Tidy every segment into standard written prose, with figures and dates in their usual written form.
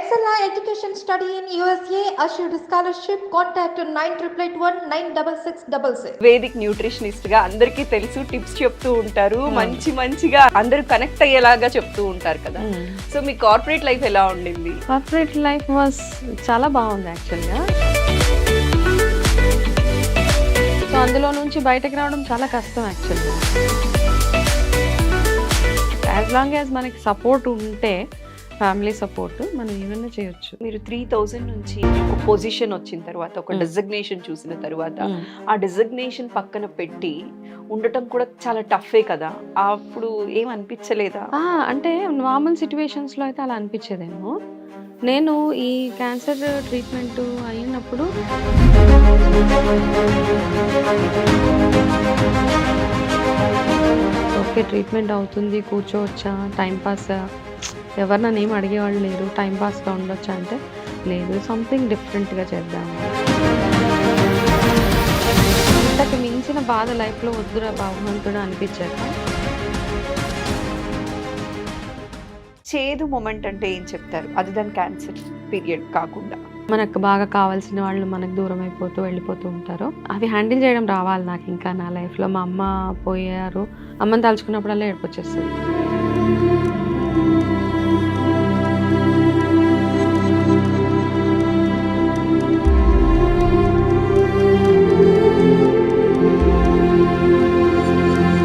Excella Education Study in USA assured scholarship. Contact 9881 96666. Vedic nutritionist గా అందరికీ తెలుసు, tips చెప్తూ ఉంటారు, మంచిగా అందరూ కనెక్ట్ అయ్యేలాగా చెప్తూ ఉంటారు కదా. సో మీ కార్పొరేట్ లైఫ్ ఎలా ఉండింది? కార్పొరేట్ లైఫ్ వాస్ చాలా బాగుంది యాక్చువల్గా. సో అందులో నుంచి బయటకు రావడం చాలా కష్టం యాక్చువల్గా. యాజ్ లాంగ్ యాజ్ మనకి సపోర్ట్ ఉంటే, ఫ్యామిలీ సపోర్ట్, మనం ఏమైనా చేయొచ్చు. మీరు 3000 నుంచి ఒక పొజిషన్ వచ్చిన తర్వాత, ఒక డిజిగ్నేషన్ చూసిన తర్వాత, ఆ డిజిగ్నేషన్ పక్కన పెట్టి ఉండటం కూడా చాలా టఫే కదా. అప్పుడు ఏం అనిపించలేదా? అంటే నార్మల్ సిచ్యువేషన్స్లో అయితే అలా అనిపించేదేమో. నేను ఈ క్యాన్సర్ ట్రీట్మెంట్ అయినప్పుడు ఓకే ట్రీట్మెంట్ అవుతుంది, కూర్చోవచ్చా, టైంపాస్, ఎవరు నన్ను ఏం అడిగేవాళ్ళు లేరు, టైంపాస్గా ఉండొచ్చా అంటే లేదు, సంథింగ్ డిఫరెంట్గా చేద్దాము. ఇంతకు మించిన బాధ లైఫ్లో వద్దురా భగవంతుడు అనిపించాక. చేదు మూమెంట్ అంటే ఏం చెప్తారు? అది దాని క్యాన్సర్ పీరియడ్ కాకుండా మనకు బాగా కావాల్సిన వాళ్ళు మనకు దూరం అయిపోతూ వెళ్ళిపోతూ ఉంటారు. అవి హ్యాండిల్ చేయడం రావాలి నాకు. ఇంకా నా లైఫ్లో మా అమ్మ పోయారు, అమ్మని తలుచుకున్నప్పుడల్లా ఏడుపు వచ్చేస్తుంది.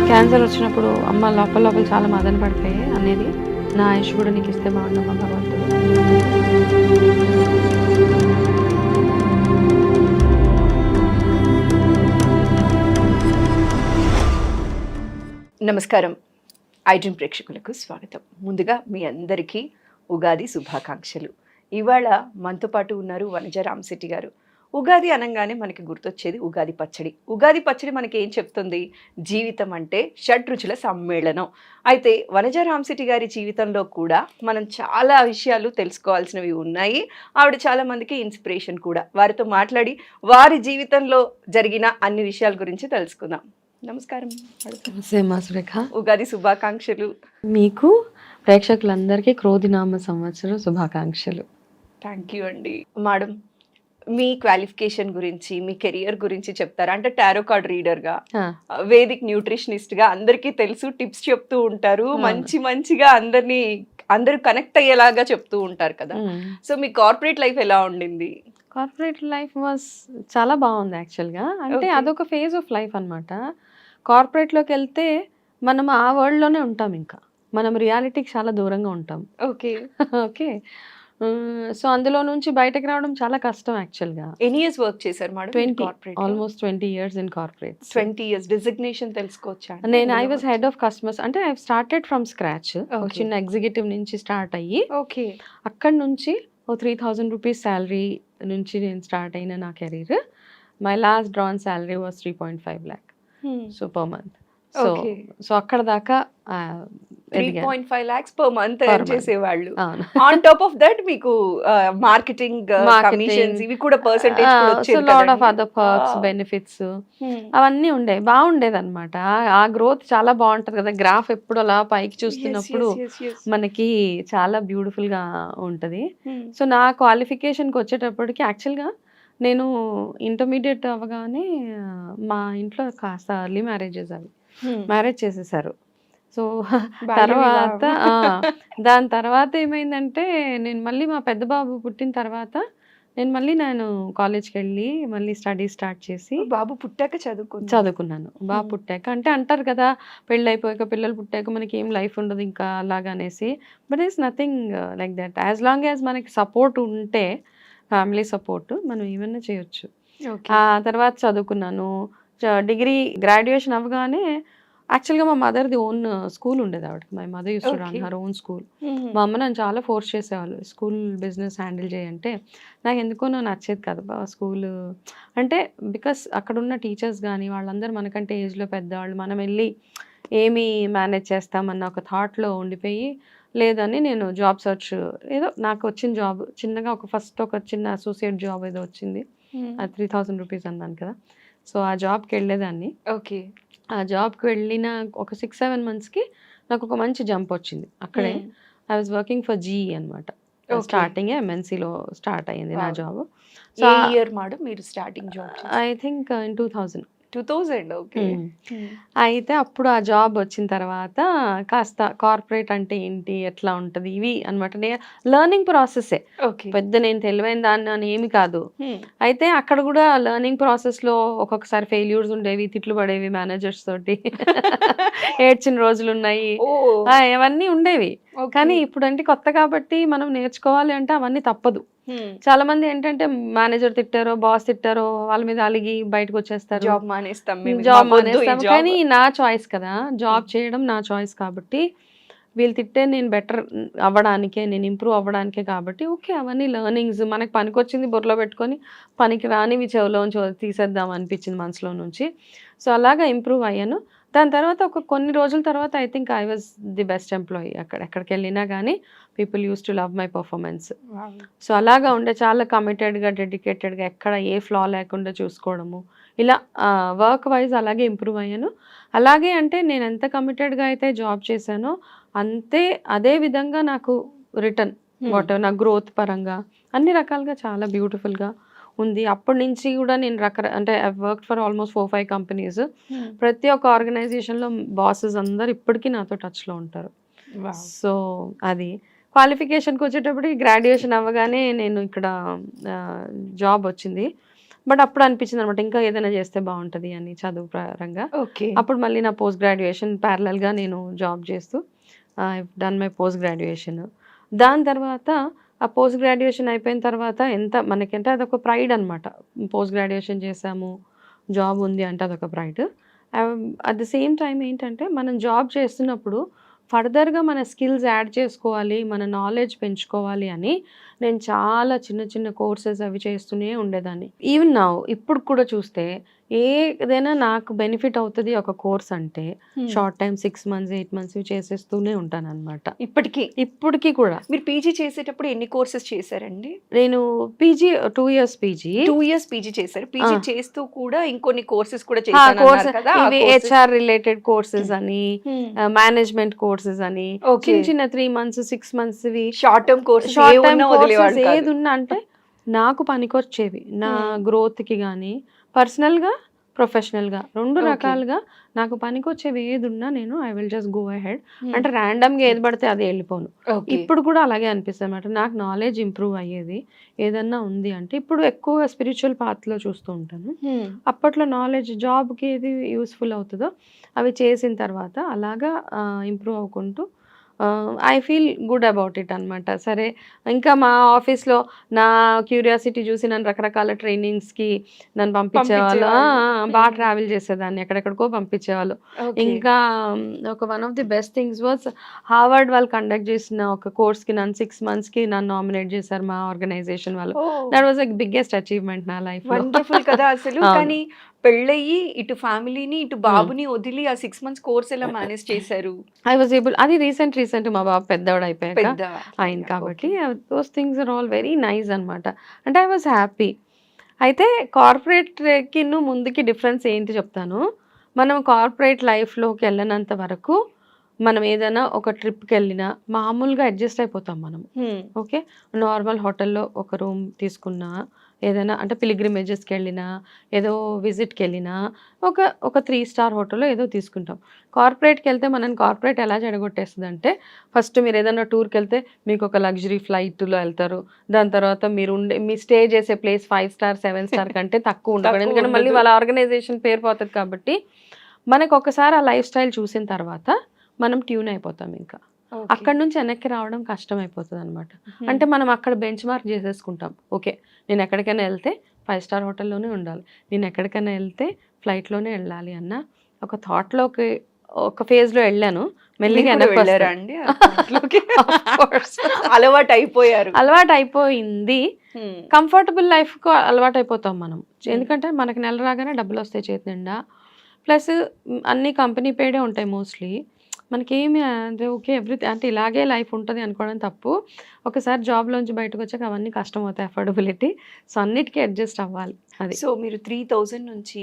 క్యాన్సర్ వచ్చినప్పుడు అమ్మ లోపల చాలా మదన పడిపోయి అనేది, నా ఆయుష్ కూడా నీకు ఇస్తే బాగుండమ్మా భగవంతుడు. నమస్కారం, ఐడ్రీమ్ ప్రేక్షకులకు స్వాగతం. ముందుగా మీ అందరికీ ఉగాది శుభాకాంక్షలు. ఇవాళ మనతో పాటు ఉన్నారు వనజ రామశెట్టి గారు. ఉగాది అనగానే మనకి గుర్తొచ్చేది ఉగాది పచ్చడి. ఉగాది పచ్చడి మనకి ఏం చెప్తుంది? జీవితం అంటే షడ్రుచుల సమ్మేళనం. అయితే వనజ రామశెట్టి గారి జీవితంలో కూడా మనం చాలా విషయాలు తెలుసుకోవాల్సినవి ఉన్నాయి. ఆవిడ చాలా మందికి ఇన్స్పిరేషన్ కూడా. వారితో మాట్లాడి వారి జీవితంలో జరిగిన అన్ని విషయాల గురించి తెలుసుకుందాం. నమస్కారం. సురేఖ, ఉగాది శుభాకాంక్షలు. మీకు ప్రేక్షకులందరికీ క్రోధినామ సంవత్సరం శుభాకాంక్షలు. థ్యాంక్ యూ అండి. మేడం, మీ క్వాలిఫికేషన్ గురించి, మీ కెరియర్ గురించి చెప్తారా? అంటే టారో కార్డ్ రీడర్గా, వేదిక్ న్యూట్రిషనిస్ట్గా అందరికీ తెలుసు, టిప్స్ చెప్తూ ఉంటారు, మంచిగా అందరూ కనెక్ట్ అయ్యేలాగా చెప్తూ ఉంటారు కదా. సో మీ కార్పొరేట్ లైఫ్ ఎలా ఉండింది? కార్పొరేట్ లైఫ్ వాస్ చాలా బాగుంది యాక్చువల్గా. అంటే అదొక ఫేజ్ ఆఫ్ లైఫ్ అనమాట. కార్పొరేట్లోకి వెళ్తే మనం ఆ వరల్డ్లోనే ఉంటాం, ఇంకా మనం రియాలిటీకి చాలా దూరంగా ఉంటాం. ఓకే ఓకే సో అందులో నుంచి బయటకు రావడం చాలా కష్టం యాక్చువల్గా. ఎన్ని ఇయర్స్ వర్క్ చేశారు madam? Almost 20 years in corporate. 20 years. Designation తెలుసుకోవచ్చా? నేను I was head of customers. అంటే ఐ స్టార్టెడ్ ఫ్రమ్ స్క్రాచ్. ఒక చిన్న ఎగ్జిక్యూటివ్ నుంచి స్టార్ట్ అయ్యి, ఓకే, అక్కడి నుంచి 3000 రూపీస్ శాలరీ నుంచి నేను స్టార్ట్ అయిన నా career. My last drawn salary was 3.5 lakh so per month. So అక్కడ దాకా 3.5 lakhs per month ఎర్న్ చేసేవాళ్ళు. ఆన్ టాప్ ఆఫ్ దట్ మీకు మార్కెటింగ్ కమిషన్స్ ఇవి కూడా పర్సెంటేజ్ కూడా వచ్చేది. Lot of other perks, benefits అవన్నీ ఉండేవి. బాగుండేది అనమాట. ఆ గ్రోత్ చాలా బాగుంటది కదా. గ్రాఫ్ ఎప్పుడు అలా పైకి చూస్తున్నప్పుడు మనకి చాలా బ్యూటిఫుల్ గా ఉంటది. సో నా క్వాలిఫికేషన్కి వచ్చేటప్పటికి యాక్చువల్గా నేను ఇంటర్మీడియట్ అవ్వగానే మా ఇంట్లో కాస్త ఎర్లీ మ్యారేజెస్, అవి మ్యారేజ్ చేసేసారు. సో తర్వాత దాని తర్వాత ఏమైందంటే, నేను మళ్ళీ మా పెద్ద బాబు పుట్టిన తర్వాత నేను కాలేజ్కి వెళ్ళి మళ్ళీ స్టడీ స్టార్ట్ చేసి, బాబు పుట్టాక చదువుకున్నాను. బాబు పుట్టాక అంటే అంటారు కదా, పెళ్ళి అయిపోయాక పిల్లలు పుట్టాక మనకి ఏం లైఫ్ ఉండదు ఇంకా అలాగా అనేసి. But it's nothing like that. As long as మనకి సపోర్ట్ ఉంటే, ఫ్యామిలీ సపోర్ట్, మనం ఏమైనా చేయొచ్చు. ఆ తర్వాత చదువుకున్నాను. డిగ్రీ గ్రాడ్యుయేషన్ అవ్వగానే యాక్చువల్గా మా మదర్ది ఓన్ స్కూల్ ఉండేది ఆవిడకి. My mother use to run her own school. మా అమ్మ నన్ను చాలా ఫోర్స్ చేసేవాళ్ళు, స్కూల్ బిజినెస్ హ్యాండిల్ చేయంటే. నాకు ఎందుకో నచ్చేది కదా స్కూల్ అంటే. బికాస్ అక్కడ ఉన్న టీచర్స్ కానీ వాళ్ళందరూ మనకంటే ఏజ్లో పెద్దవాళ్ళు, మనం వెళ్ళి ఏమి మేనేజ్ చేస్తామన్న ఒక థాట్లో ఉండిపోయి, లేదని నేను జాబ్ సర్చ్, ఏదో నాకు వచ్చిన జాబ్ చిన్నగా ఒక చిన్న అసోసియేట్ జాబ్ ఏదో వచ్చింది. అది 3000 రూపీస్ అన్నాను కదా. సో ఆ జాబ్కి వెళ్ళేదాన్ని. ఓకే, ఆ జాబ్కి వెళ్ళిన ఒక 6-7 monthsకి నాకు ఒక మంచి జంప్ వచ్చింది. అక్కడే I was working for GE అనమాట. Okay. స్టార్టింగ్ ఎంఎన్సీలో స్టార్ట్ అయ్యింది నా Wow. జాబ్. ఏ సో ఇయర్ మేడం మీరు starting job I think in 2000. 2000? Okay. అయితే అప్పుడు ఆ జాబ్ వచ్చిన తర్వాత కాస్త కార్పొరేట్ అంటే ఏంటి, ఎట్లా ఉంటుంది ఇవి అనమాట. లెర్నింగ్ ప్రాసెస్సే, ఓకే. పెద్ద నేను తెలివైన దాన్ని అని ఏమి కాదు. అయితే అక్కడ కూడా లెర్నింగ్ ప్రాసెస్లో ఒక్కొక్కసారి ఫెయిల్యూర్స్ ఉండేవి, తిట్లు పడేవి మేనేజర్స్ తోటి, ఏడ్చిన రోజులు ఉన్నాయి, ఓ ఇవన్నీ ఉండేవి. కానీ ఇప్పుడు అంటే కొత్త కాబట్టి మనం నేర్చుకోవాలి అంటే అవన్నీ తప్పదు. చాలా మంది ఏంటంటే మేనేజర్ తిట్టారో బాస్ తిట్టారో వాళ్ళ మీద అలిగి బయటకు వచ్చేస్తారు, జాబ్ మానేస్తాం మేము, జాబ్ మాకొద్దు ఈ మానేస్తాం. జాబ్. కానీ నా చాయిస్ కదా, జాబ్ చేయడం నా చాయిస్ కాబట్టి వీళ్ళు తిట్టే నేను బెటర్ అవ్వడానికే, నేను ఇంప్రూవ్ అవ్వడానికే కాబట్టి ఓకే అవన్నీ లెర్నింగ్స్ మనకి పనికొచ్చింది బుర్రలో పెట్టుకొని పనికి రానివి చెవులోంచి తీసేద్దాం అనిపించింది మనసులో నుంచి. సో అలాగా ఇంప్రూవ్ అయ్యాను. దాని తర్వాత కొన్ని రోజుల తర్వాత I think I was the best employee. ఎక్కడికి వెళ్ళినా కానీ people use to love my performance. So అలాగా ఉండే, చాలా కమిటెడ్గా డెడికేటెడ్గా ఎక్కడ ఏ ఫ్లా లేకుండా చూసుకోవడము, ఇలా వర్క్ వైజ్ అలాగే ఇంప్రూవ్ అయ్యాను. అలాగే అంటే నేను ఎంత కమిటెడ్గా అయితే జాబ్ చేశానో అంతే అదే విధంగా నాకు రిటర్న్ వాట్ నా గ్రోత్ పరంగా అన్ని రకాలుగా చాలా బ్యూటిఫుల్గా ఉంది. అప్పటి నుంచి కూడా నేను అంటే I work for almost 4-5 companies. ప్రతి ఒక్క ఆర్గనైజేషన్లో బాసెస్ అందరు ఇప్పటికీ నాతో టచ్లో ఉంటారు. సో అది క్వాలిఫికేషన్కి వచ్చేటప్పటికి గ్రాడ్యుయేషన్ అవ్వగానే నేను ఇక్కడ జాబ్ వచ్చింది. బట్ అప్పుడు అనిపించింది అనమాట ఇంకా ఏదైనా చేస్తే బాగుంటుంది అని చదువు పరంగా. అప్పుడు మళ్ళీ నా పోస్ట్ గ్రాడ్యుయేషన్ ప్యారలల్గా నేను జాబ్ చేస్తూ I done my post graduation. దాని తర్వాత ఆ పోస్ట్ గ్రాడ్యుయేషన్ అయిపోయిన తర్వాత మనకంటే అదొక ప్రైడ్ అనమాట. పోస్ట్ గ్రాడ్యుయేషన్ చేసాము, జాబ్ ఉంది అంటే అదొక pride. At the same time ఏంటంటే మనం జాబ్ చేస్తున్నప్పుడు ఫర్దర్గా మన స్కిల్స్ యాడ్ చేసుకోవాలి, మన నాలెడ్జ్ పెంచుకోవాలి అని నేను చాలా చిన్న చిన్న కోర్సెస్ అవి చేస్తూనే ఉండేదాన్ని. ఈవెన్ నౌ ఇప్పుడు కూడా చూస్తే ఏదైనా నాకు బెనిఫిట్ అవుతుంది ఒక కోర్స్ అంటే షార్ట్ టైం 6 months 8 months చేసేస్తూనే ఉంటాను అనమాట. ఇప్పటికీ కూడా. మీరు పీజీ చేసేటప్పుడు ఎన్ని కోర్సెస్ చేశారండి? నేను PG 2 years PG 2 years PG చేశారు. పీజీ చేస్తూ కూడా ఇంకొన్ని కోర్సెస్ కూడా చేశారు కదా, హెచ్ఆర్ రిలేటెడ్ కోర్సెస్ అని, మేనేజ్మెంట్ కోర్సెస్ అని, చిన్న 3 months 6 months short term courses ఏది ఉన్నా అంటే నాకు పనికొచ్చేవి, నా గ్రోత్కి కానీ పర్సనల్గా ప్రొఫెషనల్గా రెండు రకాలుగా నాకు పనికొచ్చేవి ఏది ఉన్నా నేను I will just go ahead. అంటే ర్యాండమ్గా ఏది పడితే అది వెళ్ళిపోను. ఇప్పుడు కూడా అలాగే అనిపిస్తుంది అన్నమాట. నాకు నాలెడ్జ్ ఇంప్రూవ్ అయ్యేది ఏదన్నా ఉంది అంటే ఇప్పుడు ఎక్కువ స్పిరిచువల్ పాత్లో చూస్తూ ఉంటాను. అప్పట్లో నాలెడ్జ్ జాబ్కి ఏది యూస్ఫుల్ అవుతుందో అవి చేసిన తర్వాత అలాగా ఇంప్రూవ్ అవ్వకుంటూ I feel good about it అనమాట. సరే ఇంకా మా ఆఫీస్లో నా క్యూరియాసిటీ చూసి నన్ను రకరకాల ట్రైనింగ్స్కి నన్ను పంపించేవాళ్ళు. బాగా ట్రావెల్ చేసేదాన్ని, ఎక్కడెక్కడికో పంపించేవాళ్ళు. ఇంకా one of the best things was Harvard వాళ్ళు కండక్ట్ చేసిన ఒక కోర్స్కి నన్ను 6 monthsకి నన్ను నామినేట్ చేశారు మా ఆర్గనైజేషన్ వాళ్ళు. That was the biggest achievement నా లైఫ్. వండర్ఫుల్ కదా అసలు. కానీ పెళ్ళయి ఇటు ఫ్యామిలీని ఇటు బాబుని వదిలి ఆ 6 months కోర్స్ ఎలా మేనేజ్ చేశారు? I was able. అది రీసెంట్ మా బాబు పెద్దవాడు అయిపోయాక అయింది కాబట్టి those things are all very nice అనమాట. అంటే ఐ వాజ్ హ్యాపీ. అయితే కార్పొరేట్కి ముందుకి డిఫరెన్స్ ఏంటి చెప్తాను. మనం కార్పొరేట్ లైఫ్లోకి వెళ్ళినంత వరకు మనం ఏదైనా ఒక ట్రిప్కి వెళ్ళినా మామూలుగా అడ్జస్ట్ అయిపోతాం మనం. ఓకే, నార్మల్ హోటల్లో ఒక రూమ్ తీసుకున్నా, ఏదైనా అంటే పిలిగ్రిమేజెస్కి వెళ్ళినా, ఏదో విజిట్కి వెళ్ళినా ఒక 3 star హోటల్లో ఏదో తీసుకుంటాం. కార్పొరేట్కి వెళ్తే మనం కార్పొరేట్ ఎలా చెడగొట్టేస్తుంది అంటే ఫస్ట్ మీరు ఏదైనా టూర్కి వెళ్తే మీకు ఒక లగ్జరీ ఫ్లైట్లో వెళ్తారు. దాని తర్వాత మీ స్టే చేసే ప్లేస్ 5 star 7 star కంటే తక్కువ ఉండకూడదు, ఎందుకంటే మళ్ళీ వాళ్ళ ఆర్గనైజేషన్ పేరు పోతుంది. కాబట్టి మనకు ఒకసారి ఆ లైఫ్ స్టైల్ చూసిన తర్వాత మనం ట్యూన్ అయిపోతాం. ఇంకా అక్కడ నుంచి వెనక్కి రావడం కష్టం అయిపోతుంది అనమాట. అంటే మనం అక్కడ బెంచ్ మార్క్ చేసేసుకుంటాం. ఓకే, నేను ఎక్కడికైనా వెళ్తే 5 star హోటల్లోనే ఉండాలి, నేను ఎక్కడికైనా వెళ్తే ఫ్లైట్లోనే వెళ్ళాలి అన్న ఒక థాట్లోకి ఒక ఫేజ్లో వెళ్ళాను. మెల్లిగా అలవాటు అయిపోయింది. కంఫర్టబుల్ లైఫ్కు అలవాటు అయిపోతాం మనం. ఎందుకంటే మనకి నెల రాగానే డబ్బులు వస్తాయి చేతి నిండా, ప్లస్ అన్ని కంపెనీ పేడే ఉంటాయి మోస్ట్లీ. మనకేమి అంటే ఓకే ఎవ్రీథింగ్ అంటే ఇలాగే లైఫ్ ఉంటుంది అనుకోవడం తప్పు. ఒకసారి జాబ్లోంచి బయటకు వచ్చాక అవన్నీ కష్టం అవుతాయి, అఫోర్డబిలిటీ. సో అన్నిటికీ అడ్జస్ట్ అవ్వాలి. అది. సో మీరు 3000 నుంచి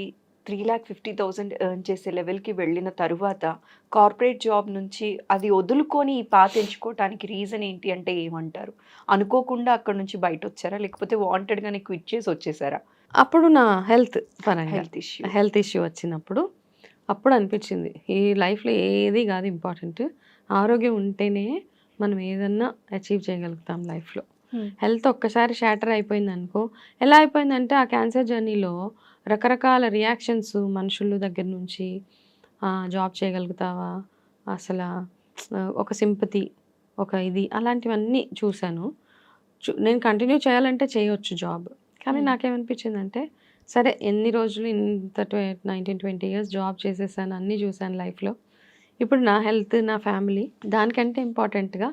3,50,000 ఎర్న్ చేసే లెవెల్‌కి వెళ్ళిన తరువాత కార్పొరేట్ జాబ్ నుంచి అది వదులుకొని ఈ పాత్ ఎంచుకోవటానికి రీజన్ ఏంటి అంటే ఏమంటారు? అనుకోకుండా అక్కడి నుంచి బయటొచ్చారా? లేకపోతే వాంటెడ్‌గానే క్విట్ చేసి వచ్చేసారా? అప్పుడు నా హెల్త్ పరంగా హెల్త్ ఇష్యూ. హెల్త్ ఇష్యూ వచ్చినప్పుడు అప్పుడు అనిపించింది ఈ లైఫ్లో ఏది కాదు ఇంపార్టెంట్, ఆరోగ్యం ఉంటేనే మనం ఏదన్నా అచీవ్ చేయగలుగుతాం లైఫ్లో. హెల్త్ ఒక్కసారి షాటర్ అయిపోయింది అనుకో, ఎలా అయిపోయిందంటే ఆ క్యాన్సర్ జర్నీలో రకరకాల రియాక్షన్స్ మనుషుల దగ్గర నుంచి జాబ్ చేయగలుగుతావా అసలు, ఒక సింపతి, ఒక ఇది అలాంటివన్నీ చూశాను. నేను కంటిన్యూ చేయాలంటే చేయొచ్చు జాబ్, కానీ నాకేమనిపించిందంటే సరే ఎన్ని రోజులు ఇంత 19-20 ఇయర్స్ జాబ్ చేసేసాను, అన్నీ చూశాను లైఫ్లో, ఇప్పుడు నా హెల్త్ నా ఫ్యామిలీ దానికంటే ఇంపార్టెంట్గా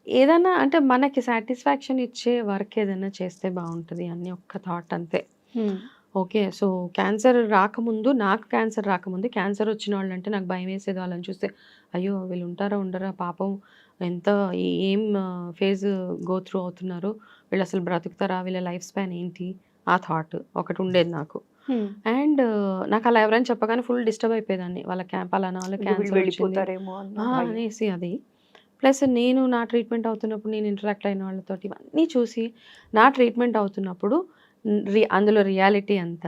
ఏదైనా అంటే మనకి సాటిస్ఫాక్షన్ ఇచ్చే వర్క్ ఏదైనా చేస్తే బాగుంటుంది అని ఒక్క థాట్ అంతే. ఓకే. సో క్యాన్సర్ రాకముందు, నాకు క్యాన్సర్ రాకముందు, క్యాన్సర్ వచ్చిన వాళ్ళంటే నాకు భయం వేసేది. వాళ్ళని చూస్తే అయ్యో వీళ్ళు ఉంటారా ఉండరా పాపం, ఎంత ఏం ఫేజ్ గో త్రూ అవుతున్నారు, వీళ్ళు అసలు బ్రతుకుతారా, వీళ్ళ లైఫ్ స్పాన్ ఏంటి, ఆ థాట్ ఒకటి ఉండేది నాకు. అండ్ నాకు అలా ఎవరైనా చెప్పగానే ఫుల్ డిస్టర్బ్ అయిపోయేదాన్ని, వాళ్ళ పలానా వాళ్ళ క్యాన్సర్ వెళ్ళిపోతారేమో అన్న భయం. అనేసి అది. ప్లస్ నేను నా ట్రీట్మెంట్ అవుతున్నప్పుడు నేను ఇంటరాక్ట్ అయిన వాళ్ళతోటి ఇవన్నీ చూసి నా ట్రీట్మెంట్ అవుతున్నప్పుడు అందులో రియాలిటీ ఎంత,